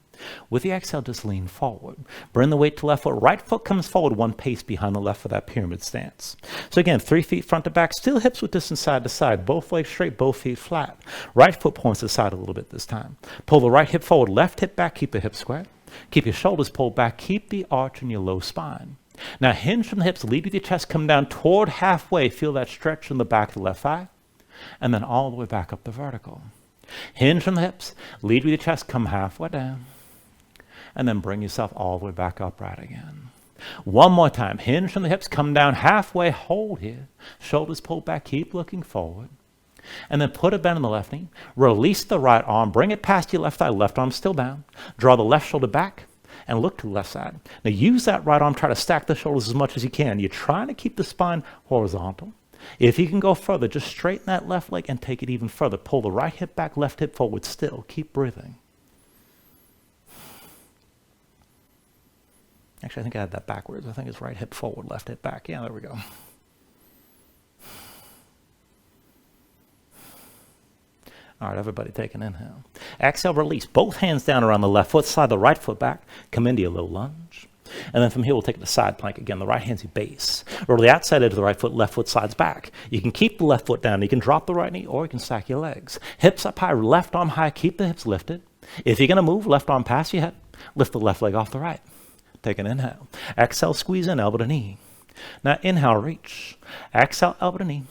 With the exhale, just lean forward. Bring the weight to left foot. Right foot comes forward one pace behind the left for that pyramid stance. So again, 3 feet front to back. Still hips with distance side to side. Both legs straight, both feet flat. Right foot points to the side a little bit this time. Pull the right hip forward. Left hip back. Keep the hips square. Keep your shoulders pulled back. Keep the arch in your low spine. Now hinge from the hips. Lead with your chest. Come down toward halfway. Feel that stretch in the back of the left thigh. And then all the way back up the vertical. Hinge from the hips. Lead with your chest. Come halfway down. And then bring yourself all the way back upright again. One more time. Hinge from the hips. Come down halfway. Hold here. Shoulders pulled back. Keep looking forward. And then put a bend in the left knee. Release the right arm. Bring it past your left thigh. Left arm still down. Draw the left shoulder back and look to the left side. Now use that right arm. Try to stack the shoulders as much as you can. You're trying to keep the spine horizontal. If you can go further, just straighten that left leg and take it even further. Pull the right hip back, left hip forward still. Keep breathing. Actually, I think I had that backwards. I think it's right hip forward, left hip back. Yeah, there we go. All right, everybody take an inhale. Exhale, release. Both hands down around the left foot. Slide the right foot back. Come into your low lunge. And then from here, we'll take the side plank again. The right hand's your base. Roll the outside edge of the right foot. Left foot slides back. You can keep the left foot down. You can drop the right knee, or you can stack your legs. Hips up high, left arm high. Keep the hips lifted. If you're going to move, left arm past your head. Lift the left leg off the right. Take an inhale. Exhale, squeeze in, elbow to knee. Now inhale, reach. Exhale, elbow to knee.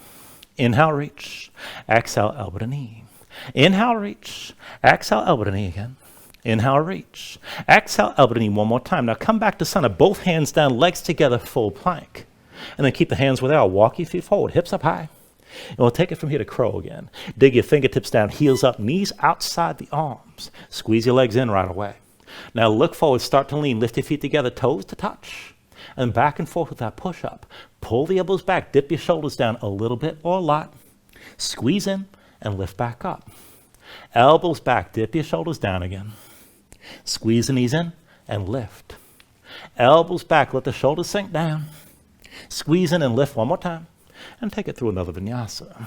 Inhale, reach. Exhale, elbow to knee. Inhale, reach. Exhale, elbow to knee again. Inhale, reach. Exhale, elbow to knee one more time. Now come back to center. Both hands down, legs together, full plank. And then keep the hands where they are. Walk your feet forward, hips up high. And we'll take it from here to crow again. Dig your fingertips down, heels up, knees outside the arms. Squeeze your legs in right away. Now look forward, start to lean, lift your feet together, toes to touch, and back and forth with that push-up. Pull the elbows back, dip your shoulders down a little bit or a lot. Squeeze in and lift back up. Elbows back, dip your shoulders down again. Squeeze the knees in and lift. Elbows back, let the shoulders sink down. Squeeze in and lift one more time, and take it through another vinyasa.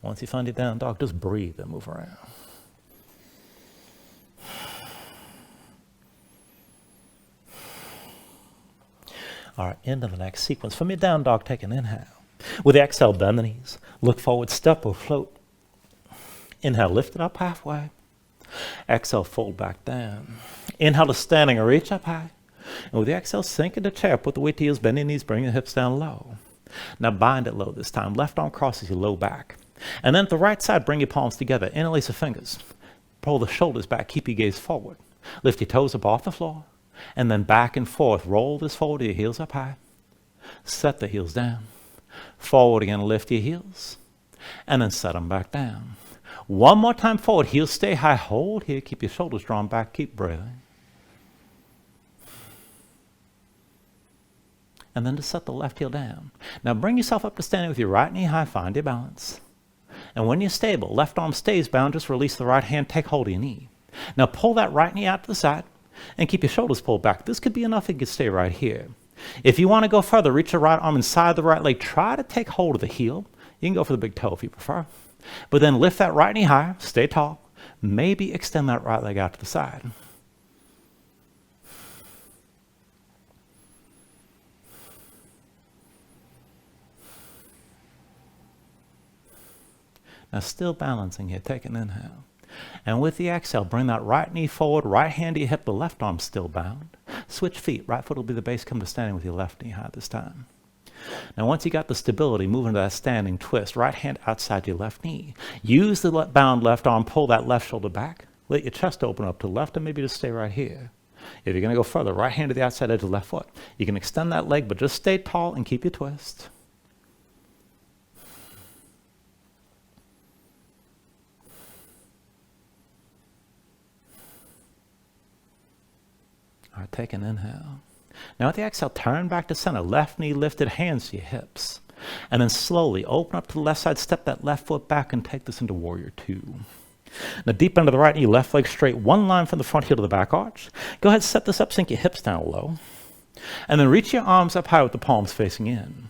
Once you find your down dog, just breathe and move around. All right, into the next sequence. From your down dog, take an inhale. With the exhale, bend the knees. Look forward, step or float. Inhale, lift it up halfway. Exhale, fold back down. Inhale to standing or reach up high. And with the exhale, sink into chair. Put the weight to heels, bend your knees, bring the hips down low. Now bind it low this time. Left arm crosses your low back. And then at the right side, bring your palms together. Interlace the fingers. Pull the shoulders back. Keep your gaze forward. Lift your toes up off the floor. And then back and forth. Roll this forward to your heels up high. Set the heels down. Forward again, lift your heels. And then set them back down. One more time forward. Heels stay high. Hold here. Keep your shoulders drawn back. Keep breathing. And then just set the left heel down. Now bring yourself up to standing with your right knee high. Find your balance. And when you're stable, left arm stays bound. Just release the right hand. Take hold of your knee. Now pull that right knee out to the side. And keep your shoulders pulled back. This could be enough. It could stay right here. If you want to go further, reach your right arm inside the right leg. Try to take hold of the heel. You can go for the big toe if you prefer. But then lift that right knee higher. Stay tall. Maybe extend that right leg out to the side. Now still balancing here. Take an inhale. And with the exhale, bring that right knee forward, right hand to your hip, the left arm still bound. Switch feet. Right foot will be the base. Come to standing with your left knee high this time. Now once you got the stability, move into that standing twist. Right hand outside your left knee. Use the bound left arm. Pull that left shoulder back. Let your chest open up to the left and maybe just stay right here. If you're going to go further, right hand to the outside edge of the left foot. You can extend that leg, but just stay tall and keep your twist. All right, take an inhale. Now at the exhale, turn back to center. Left knee lifted, hands to your hips. And then slowly open up to the left side, step that left foot back and take this into warrior two. Now deep under the right knee, left leg straight, one line from the front heel to the back arch. Go ahead, set this up, sink your hips down low. And then reach your arms up high with the palms facing in.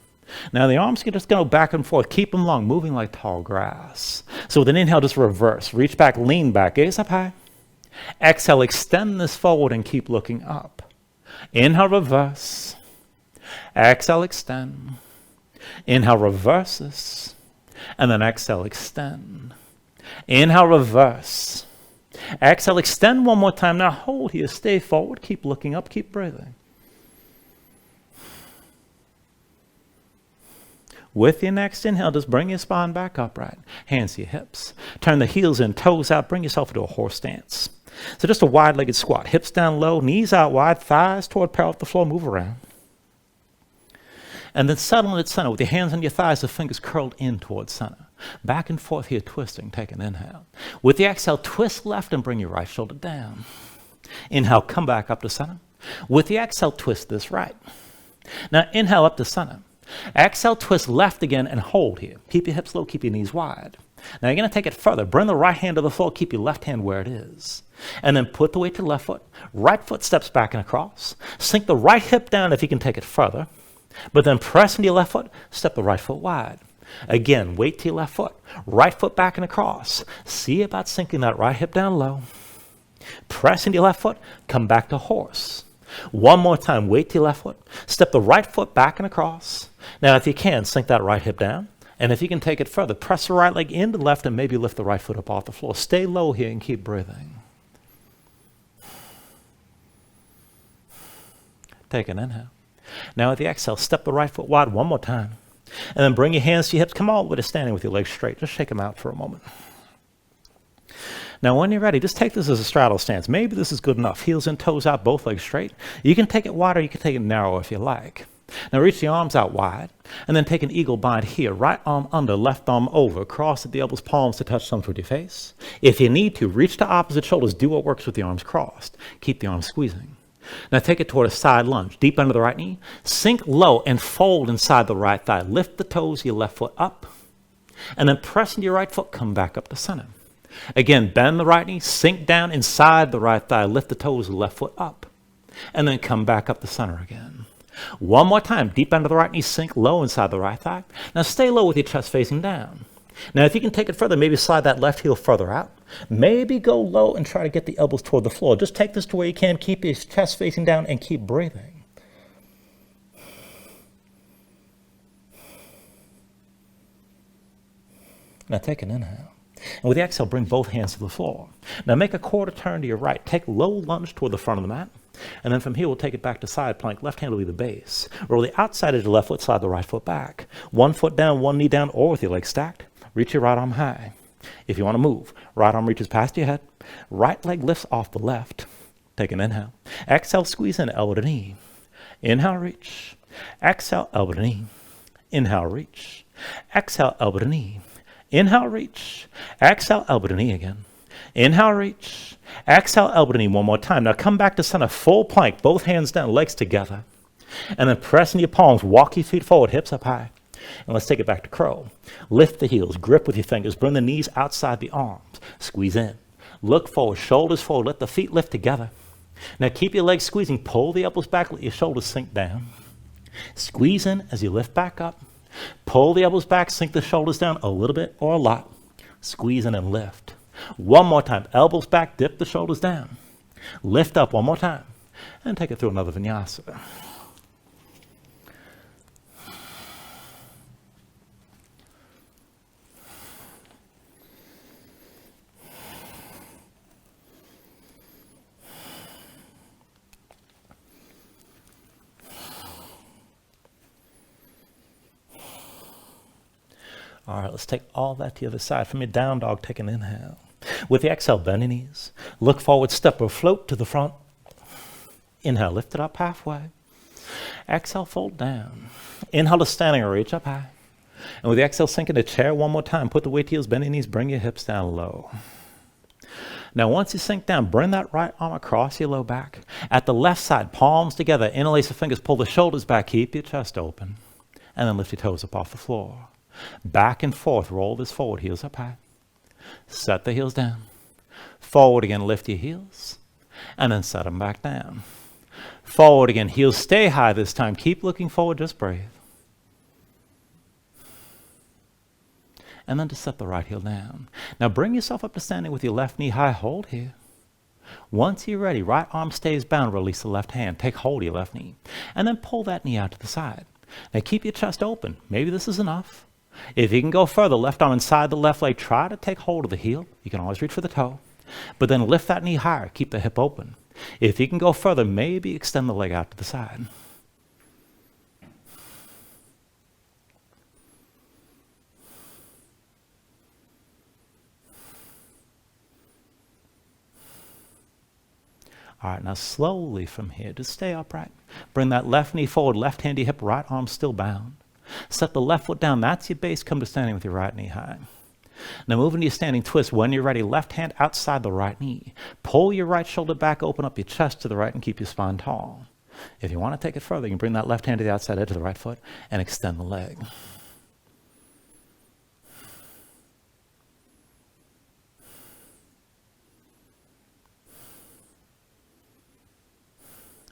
Now the arms can just go back and forth. Keep them long, moving like tall grass. So with an inhale, just reverse. Reach back, lean back, gaze up high. Exhale, extend this forward and keep looking up. Inhale, reverse. Exhale, extend. Inhale, reverse this. And then exhale, extend. Inhale, reverse. Exhale, extend one more time. Now hold here, stay forward, keep looking up, keep breathing. With your next inhale, just bring your spine back upright. Hands to your hips. Turn the heels in, toes out, bring yourself into a horse stance. So just a wide-legged squat. Hips down low, knees out wide, thighs toward parallel with the floor, move around. And then settle at center with your hands on your thighs, the fingers curled in towards center. Back and forth here, twisting. Take an inhale. With the exhale, twist left and bring your right shoulder down. Inhale, come back up to center. With the exhale, twist this right. Now inhale up to center. Exhale, twist left again and hold here. Keep your hips low, keep your knees wide. Now you're going to take it further. Bring the right hand to the floor, keep your left hand where it is. And then put the weight to the left foot. Right foot steps back and across. Sink the right hip down if you can take it further. But then press into your left foot, step the right foot wide. Again, weight to your left foot. Right foot back and across. See about sinking that right hip down low. Press into your left foot, come back to horse. One more time, weight to your left foot. Step the right foot back and across. Now, if you can, sink that right hip down. And if you can take it further, press the right leg into the left and maybe lift the right foot up off the floor. Stay low here and keep breathing. Take an inhale. Now at the exhale, step the right foot wide one more time. And then bring your hands to your hips. Come all the way to standing with your legs straight. Just shake them out for a moment. Now when you're ready, just take this as a straddle stance. Maybe this is good enough. Heels in, toes out, both legs straight. You can take it wide or you can take it narrow if you like. Now reach the arms out wide, and then take an eagle bind here. Right arm under, left arm over. Cross at the elbows, palms to touch thumbs with your face. If you need to, reach to opposite shoulders. Do what works with the arms crossed. Keep the arms squeezing. Now take it toward a side lunge. Deep under the right knee. Sink low and fold inside the right thigh. Lift the toes of your left foot up. And then press into your right foot. Come back up to center. Again, bend the right knee. Sink down inside the right thigh. Lift the toes of the left foot up. And then come back up to center again. One more time. Deep under the right knee. Sink low inside the right thigh. Now stay low with your chest facing down. Now, if you can take it further, maybe slide that left heel further out. Maybe go low and try to get the elbows toward the floor. Just take this to where you can. Keep your chest facing down and keep breathing. Now take an inhale. And with the exhale, bring both hands to the floor. Now make a quarter turn to your right. Take low lunge toward the front of the mat. And then from here, we'll take it back to side plank. Left hand will be the base. Roll the outside of your left foot, slide the right foot back. One foot down, one knee down, or with your legs stacked. Reach your right arm high. If you want to move, right arm reaches past your head. Right leg lifts off the left. Take an inhale. Exhale, squeeze in, elbow to knee. Inhale, reach. Exhale, elbow to knee. Inhale, reach. Exhale, elbow to knee. Inhale, reach. Exhale, elbow to knee again. Inhale, reach. Exhale, elbow to knee one more time. Now come back to center, full plank, both hands down, legs together. And then press in your palms, walk your feet forward, hips up high. And let's take it back to crow. Lift the heels, grip with your fingers, bring the knees outside the arms. Squeeze in. Look forward, shoulders forward, let the feet lift together. Now keep your legs squeezing, pull the elbows back, let your shoulders sink down. Squeeze in as you lift back up. Pull the elbows back, sink the shoulders down a little bit or a lot. Squeeze in and lift. One more time, elbows back, dip the shoulders down. Lift up one more time, and take it through another vinyasa. All right, let's take all that to the other side. From your down dog, take an inhale. With the exhale, bend your knees. Look forward, step or float to the front. Inhale, lift it up halfway. Exhale, fold down. Inhale to standing or reach up high. And with the exhale, sink in the chair one more time. Put the weight to heels, bend your knees, bring your hips down low. Now, once you sink down, bring that right arm across your low back. At the left side, palms together, interlace the fingers, pull the shoulders back, keep your chest open. And then lift your toes up off the floor. Back and forth, roll this forward, heels up high. Set the heels down. Forward again, lift your heels. And then set them back down. Forward again, heels stay high this time. Keep looking forward, just breathe. And then just set the right heel down. Now bring yourself up to standing with your left knee high, hold here. Once you're ready, right arm stays bound, release the left hand. Take hold of your left knee. And then pull that knee out to the side. Now keep your chest open. Maybe this is enough. If you can go further, left arm inside the left leg, try to take hold of the heel. You can always reach for the toe. But then lift that knee higher. Keep the hip open. If you can go further, maybe extend the leg out to the side. All right, now slowly from here, just stay upright. Bring that left knee forward, left hand to your hip, right arm still bound. Set the left foot down, that's your base. Come to standing with your right knee high. Now move into your standing twist. When you're ready, left hand outside the right knee. Pull your right shoulder back, open up your chest to the right and keep your spine tall. If you want to take it further, you can bring that left hand to the outside edge of the right foot and extend the leg.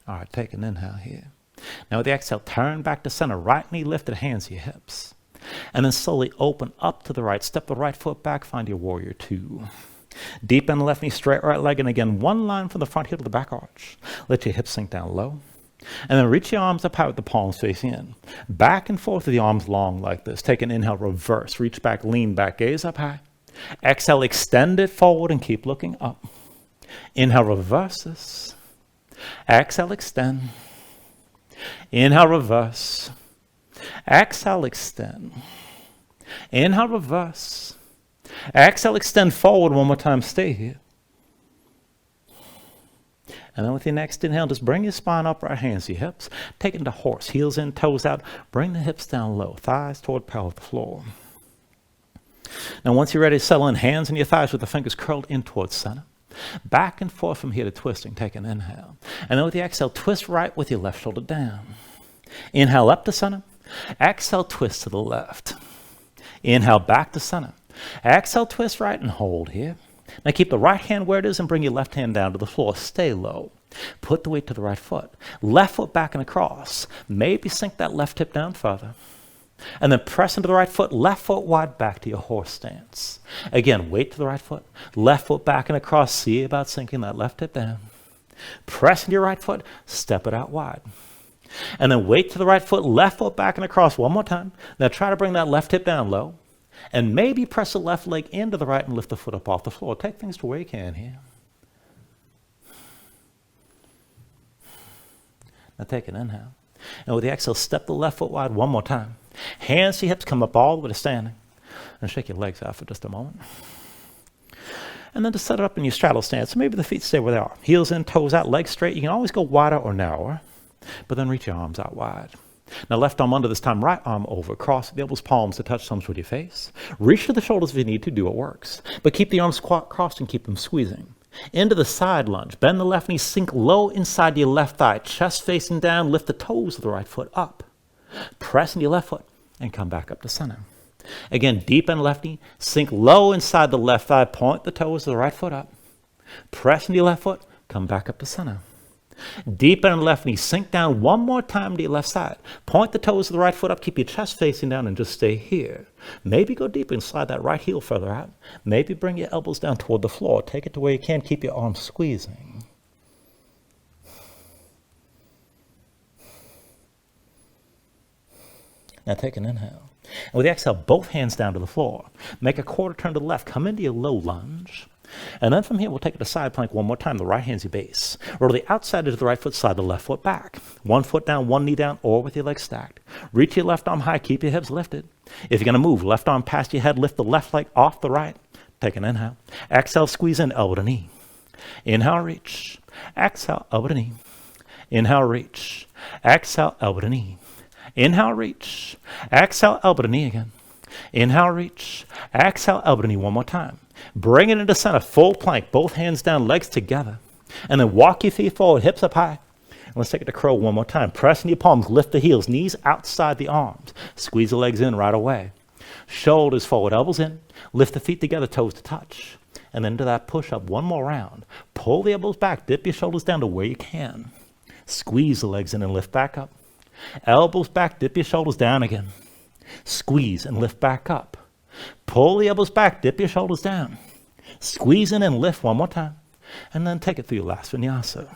All right, take an inhale here. Now with the exhale, turn back to center. Right knee lifted, hands to your hips. And then slowly open up to the right. Step the right foot back, find your warrior two. Deep in the left knee, straight right leg. And again, one line from the front heel to the back arch. Let your hips sink down low. And then reach your arms up high with the palms facing in. Back and forth with the arms long like this. Take an inhale, reverse. Reach back, lean back, gaze up high. Exhale, extend it forward and keep looking up. Inhale, reverse this. Exhale, extend. Inhale, reverse. Exhale, extend. Inhale, reverse. Exhale, extend forward one more time. Stay here. And then with your next inhale, just bring your spine up, right hands to your hips. Take it into horse, heels in, toes out. Bring the hips down low, thighs toward parallel with the floor. Now once you're ready to settle in, hands in your thighs with the fingers curled in towards center. Back and forth from here to twisting. Take an inhale. And then with the exhale, twist right with your left shoulder down. Inhale up to center. Exhale, twist to the left. Inhale back to center. Exhale, twist right and hold here. Now keep the right hand where it is and bring your left hand down to the floor. Stay low. Put the weight to the right foot. Left foot back and across. Maybe sink that left hip down further. And then press into the right foot, left foot wide back to your horse stance. Again, weight to the right foot, left foot back and across. See about sinking that left hip down. Press into your right foot, step it out wide. And then weight to the right foot, left foot back and across one more time. Now try to bring that left hip down low. And maybe press the left leg into the right and lift the foot up off the floor. Take things to where you can here. Now take an inhale. And with the exhale, step the left foot wide one more time. Hands to your hips, come up all the way to standing. And shake your legs out for just a moment. And then to set it up in your straddle stance. So maybe the feet stay where they are. Heels in, toes out, legs straight. You can always go wider or narrower. But then reach your arms out wide. Now left arm under this time, right arm over. Cross the elbows, palms to touch thumbs with your face. Reach to the shoulders if you need to, do what works. But keep the arms crossed and keep them squeezing. Into the side lunge. Bend the left knee, sink low inside your left thigh. Chest facing down, lift the toes of the right foot up. Press into your left foot and come back up to center. Again, deep bend left knee, sink low inside the left thigh, point the toes of the right foot up. Press into your left foot, come back up to center. Deep bend left knee, sink down one more time to your left side. Point the toes of the right foot up, keep your chest facing down and just stay here. Maybe go deeper and slide that right heel further out. Maybe bring your elbows down toward the floor. Take it to where you can, keep your arms squeezing. Now take an inhale. And with the exhale, both hands down to the floor. Make a quarter turn to the left. Come into your low lunge. And then from here, we'll take it to side plank one more time. The right hand's your base. Roll the outside edge of the right foot, slide the left foot back. One foot down, one knee down, or with your legs stacked. Reach your left arm high. Keep your hips lifted. If you're going to move, left arm past your head, lift the left leg off the right. Take an inhale. Exhale, squeeze in, elbow to knee. Inhale, reach. Exhale, elbow to knee. Inhale, reach. Exhale, elbow to knee. Inhale, reach. Exhale, elbow to knee again. Inhale, reach. Exhale, elbow to knee one more time. Bring it into center, full plank, both hands down, legs together. And then walk your feet forward, hips up high. And let's take it to crow one more time. Press in your palms, lift the heels, knees outside the arms. Squeeze the legs in right away. Shoulders forward, elbows in. Lift the feet together, toes to touch. And then to that push-up, one more round. Pull the elbows back, dip your shoulders down to where you can. Squeeze the legs in and lift back up. Elbows back, dip your shoulders down again. Squeeze and lift back up. Pull the elbows back, dip your shoulders down. Squeeze in and lift one more time. And then take it through your last vinyasa.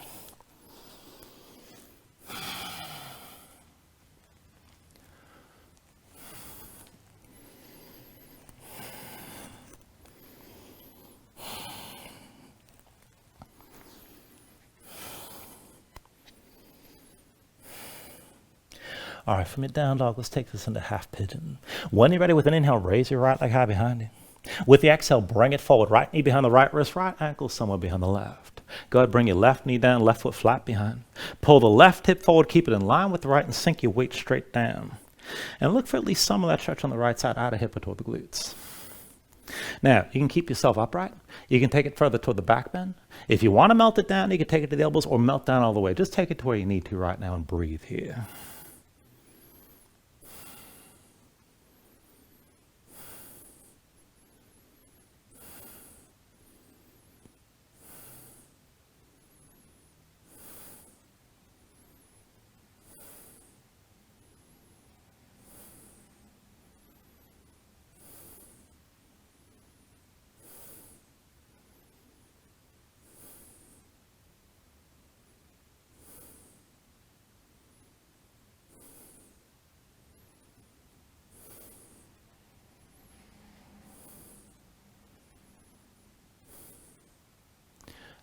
All right, from your down dog, let's take this into half pigeon. When you're ready with an inhale, raise your right leg high behind you. With the exhale, bring it forward. Right knee behind the right wrist, right ankle somewhere behind the left. Go ahead, bring your left knee down, left foot flat behind. Pull the left hip forward, keep it in line with the right, and sink your weight straight down. And look for at least some of that stretch on the right side, out of hip or toward the glutes. Now, you can keep yourself upright. You can take it further toward the back bend. If you want to melt it down, you can take it to the elbows or melt down all the way. Just take it to where you need to right now and breathe here.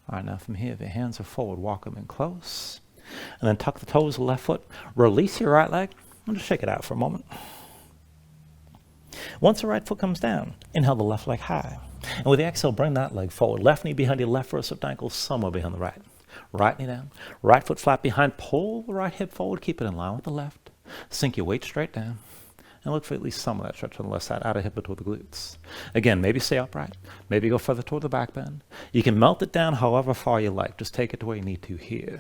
All right, now from here, if your hands are forward, walk them in close. And then tuck the toes of the left foot. Release your right leg. And just shake it out for a moment. Once the right foot comes down, inhale the left leg high. And with the exhale, bring that leg forward. Left knee behind your left wrist, left ankle somewhere behind the right. Right knee down. Right foot flat behind. Pull the right hip forward. Keep it in line with the left. Sink your weight straight down. And look for at least some of that stretch on the left side, out of hip or toward the glutes. Again, maybe stay upright. Maybe go further toward the back bend. You can melt it down however far you like. Just take it to where you need to here.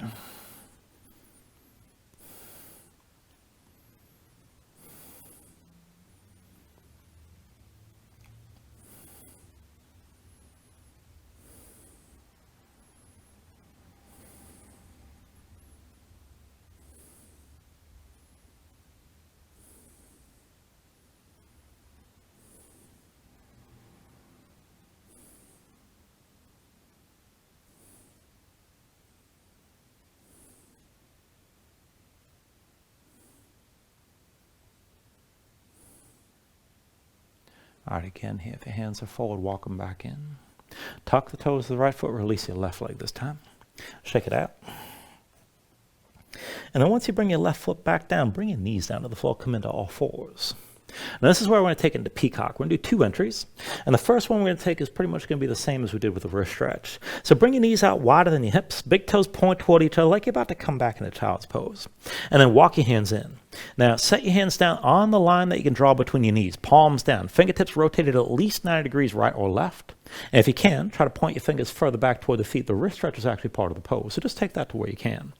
All right, again here, if your hands are forward, walk them back in. Tuck the toes of the right foot, release your left leg this time. Shake it out. And then once you bring your left foot back down, bring your knees down to the floor, come into all fours. Now this is where we're going to take it into Peacock. We're going to do 2 entries. And the first one we're going to take is pretty much going to be the same as we did with the wrist stretch. So bring your knees out wider than your hips. Big toes point toward each other like you're about to come back into child's pose. And then walk your hands in. Now set your hands down on the line that you can draw between your knees. Palms down. Fingertips rotated at least 90 degrees right or left. And if you can, try to point your fingers further back toward the feet. The wrist stretch is actually part of the pose. So just take that to where you can.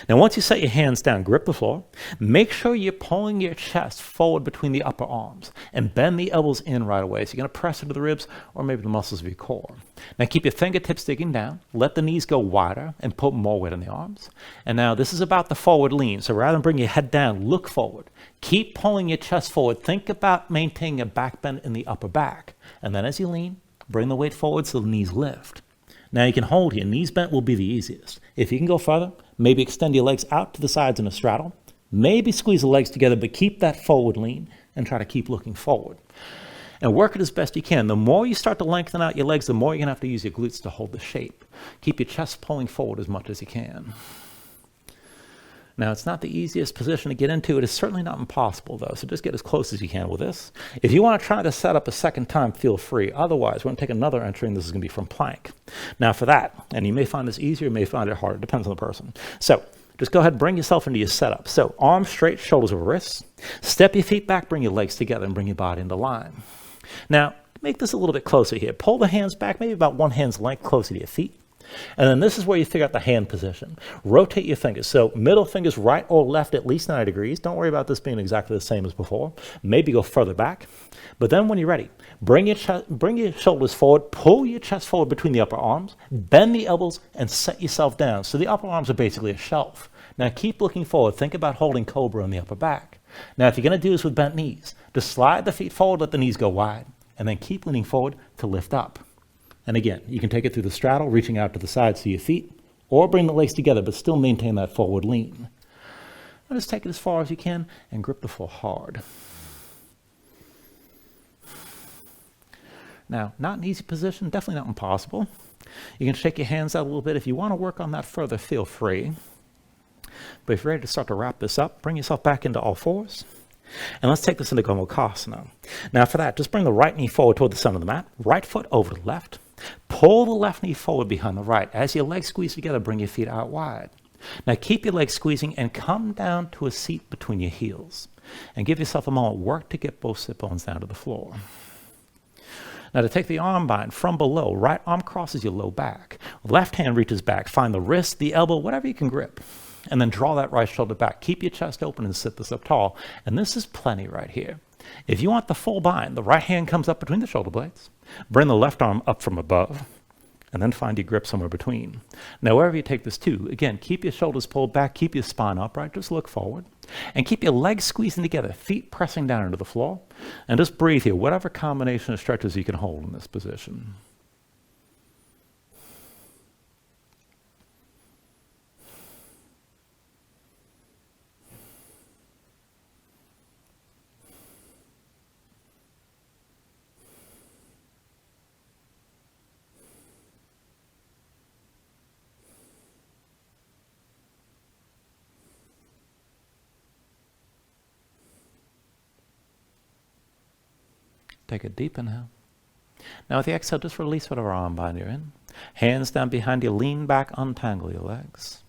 Now once you set your hands down, grip the floor. Make sure you're pulling your chest forward between the upper arms and bend the elbows in right away. So you're going to press into the ribs or maybe the muscles of your core. Now keep your fingertips digging down. Let the knees go wider and put more weight on the arms. And now this is about the forward lean. So rather than bring your head down, look forward. Keep pulling your chest forward. Think about maintaining a back bend in the upper back. And then as you lean, bring the weight forward so the knees lift. Now you can hold here. Knees bent will be the easiest. If you can go further, maybe extend your legs out to the sides in a straddle. Maybe squeeze the legs together, but keep that forward lean and try to keep looking forward. And work it as best you can. The more you start to lengthen out your legs, the more you're going to have to use your glutes to hold the shape. Keep your chest pulling forward as much as you can. Now, it's not the easiest position to get into. It is certainly not impossible, though, so just get as close as you can with this. If you want to try to set up a second time, feel free. Otherwise, we're going to take another entry, and this is going to be from plank. Now, for that, and you may find this easier, you may find it harder. It depends on the person. So just go ahead and bring yourself into your setup. So arms straight, shoulders over wrists. Step your feet back, bring your legs together, and bring your body into line. Now, make this a little bit closer here. Pull the hands back, maybe about one hand's length closer to your feet. And then this is where you figure out the hand position. Rotate your fingers. So middle fingers right or left at least 90 degrees. Don't worry about this being exactly the same as before. Maybe go further back. But then when you're ready, bring your shoulders forward, pull your chest forward between the upper arms, bend the elbows, and set yourself down. So the upper arms are basically a shelf. Now keep looking forward. Think about holding cobra in the upper back. Now if you're going to do this with bent knees, just slide the feet forward, let the knees go wide, and then keep leaning forward to lift up. And again, you can take it through the straddle, reaching out to the sides to your feet, or bring the legs together, but still maintain that forward lean. And just take it as far as you can and grip the floor hard. Now, not an easy position, definitely not impossible. You can shake your hands out a little bit. If you want to work on that further, feel free. But if you're ready to start to wrap this up, bring yourself back into all fours. And let's take this into Gomukhasana. Now for that, just bring the right knee forward toward the center of the mat, right foot over the left. Pull the left knee forward behind the right. As your legs squeeze together, bring your feet out wide. Now keep your legs squeezing and come down to a seat between your heels. And give yourself a moment. Work to get both sit bones down to the floor. Now to take the arm bind from below, right arm crosses your low back. Left hand reaches back. Find the wrist, the elbow, whatever you can grip. And then draw that right shoulder back. Keep your chest open and sit this up tall. And this is plenty right here. If you want the full bind, the right hand comes up between the shoulder blades. Bring the left arm up from above. And then find your grip somewhere between. Now wherever you take this to, again, keep your shoulders pulled back. Keep your spine upright. Just look forward. And keep your legs squeezing together. Feet pressing down into the floor. And just breathe here. Whatever combination of stretches you can hold in this position. Take a deep inhale. Now with the exhale, just release whatever arm bind you're in. Hands down behind you, lean back, untangle your legs.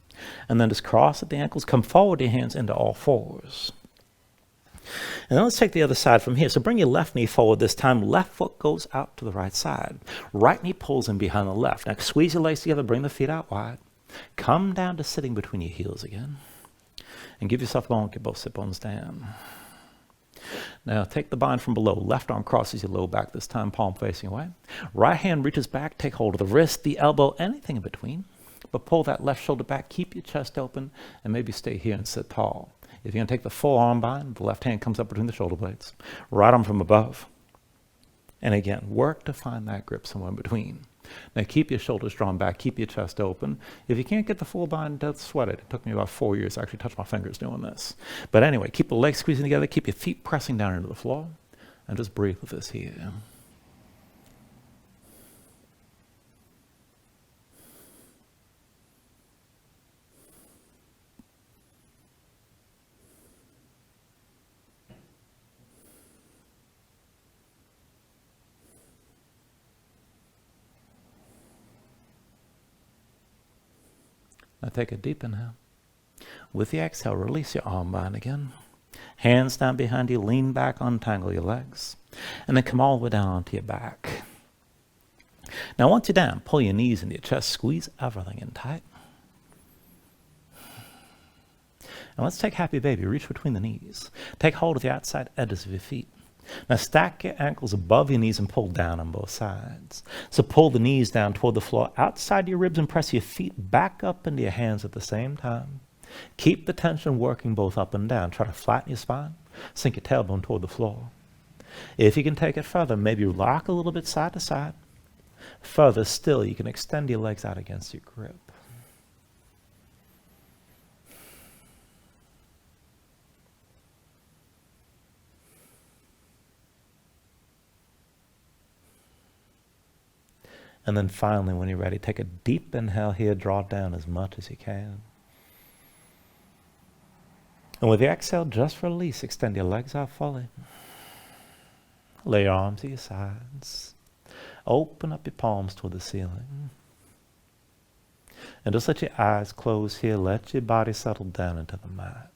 And then just cross at the ankles, come forward your hands into all fours. And then let's take the other side from here. So bring your left knee forward this time. Left foot goes out to the right side. Right knee pulls in behind the left. Now squeeze your legs together, bring the feet out wide. Come down to sitting between your heels again. And give yourself a moment, get both sit bones down. Now take the bind from below. Left arm crosses your low back this time, palm facing away. Right hand reaches back, take hold of the wrist, the elbow, anything in between. But pull that left shoulder back, keep your chest open, and maybe stay here and sit tall. If you're going to take the full arm bind, the left hand comes up between the shoulder blades. Right arm from above. And again, work to find that grip somewhere in between. Now keep your shoulders drawn back, keep your chest open. If you can't get the full bind, don't sweat it. It took me about 4 years to actually touch my fingers doing this. But anyway, keep the legs squeezing together, keep your feet pressing down into the floor. And just breathe with us here. Now take a deep inhale. With the exhale, release your arm bind again. Hands down behind you, lean back, untangle your legs. And then come all the way down onto your back. Now once you're down, pull your knees into your chest, squeeze everything in tight. And let's take happy baby, reach between the knees. Take hold of the outside edges of your feet. Now stack your ankles above your knees and pull down on both sides. So pull the knees down toward the floor outside your ribs and press your feet back up into your hands at the same time. Keep the tension working both up and down. Try to flatten your spine. Sink your tailbone toward the floor. If you can take it further, maybe rock a little bit side to side. Further still, you can extend your legs out against your grip. And then finally, when you're ready, take a deep inhale here, draw down as much as you can. And with the exhale, just release, extend your legs out fully. Lay your arms to your sides. Open up your palms toward the ceiling. And just let your eyes close here, let your body settle down into the mat.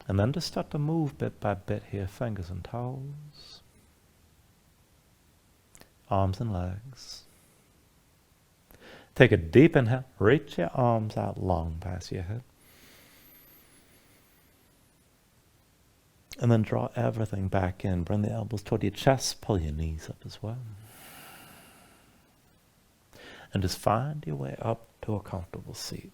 And then just start to move bit by bit here, fingers and toes, arms and legs. Take a deep inhale, reach your arms out long past your head. And then draw everything back in. Bring the elbows toward your chest, pull your knees up as well. And just find your way up to a comfortable seat.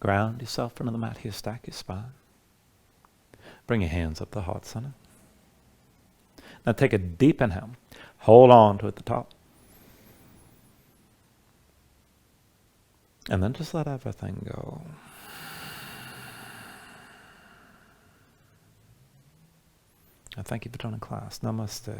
Ground yourself into the mat here, stack your spine. Bring your hands up to the heart center. Now take a deep inhale. Hold on to it at the top. And then just let everything go. I thank you for joining class. Namaste.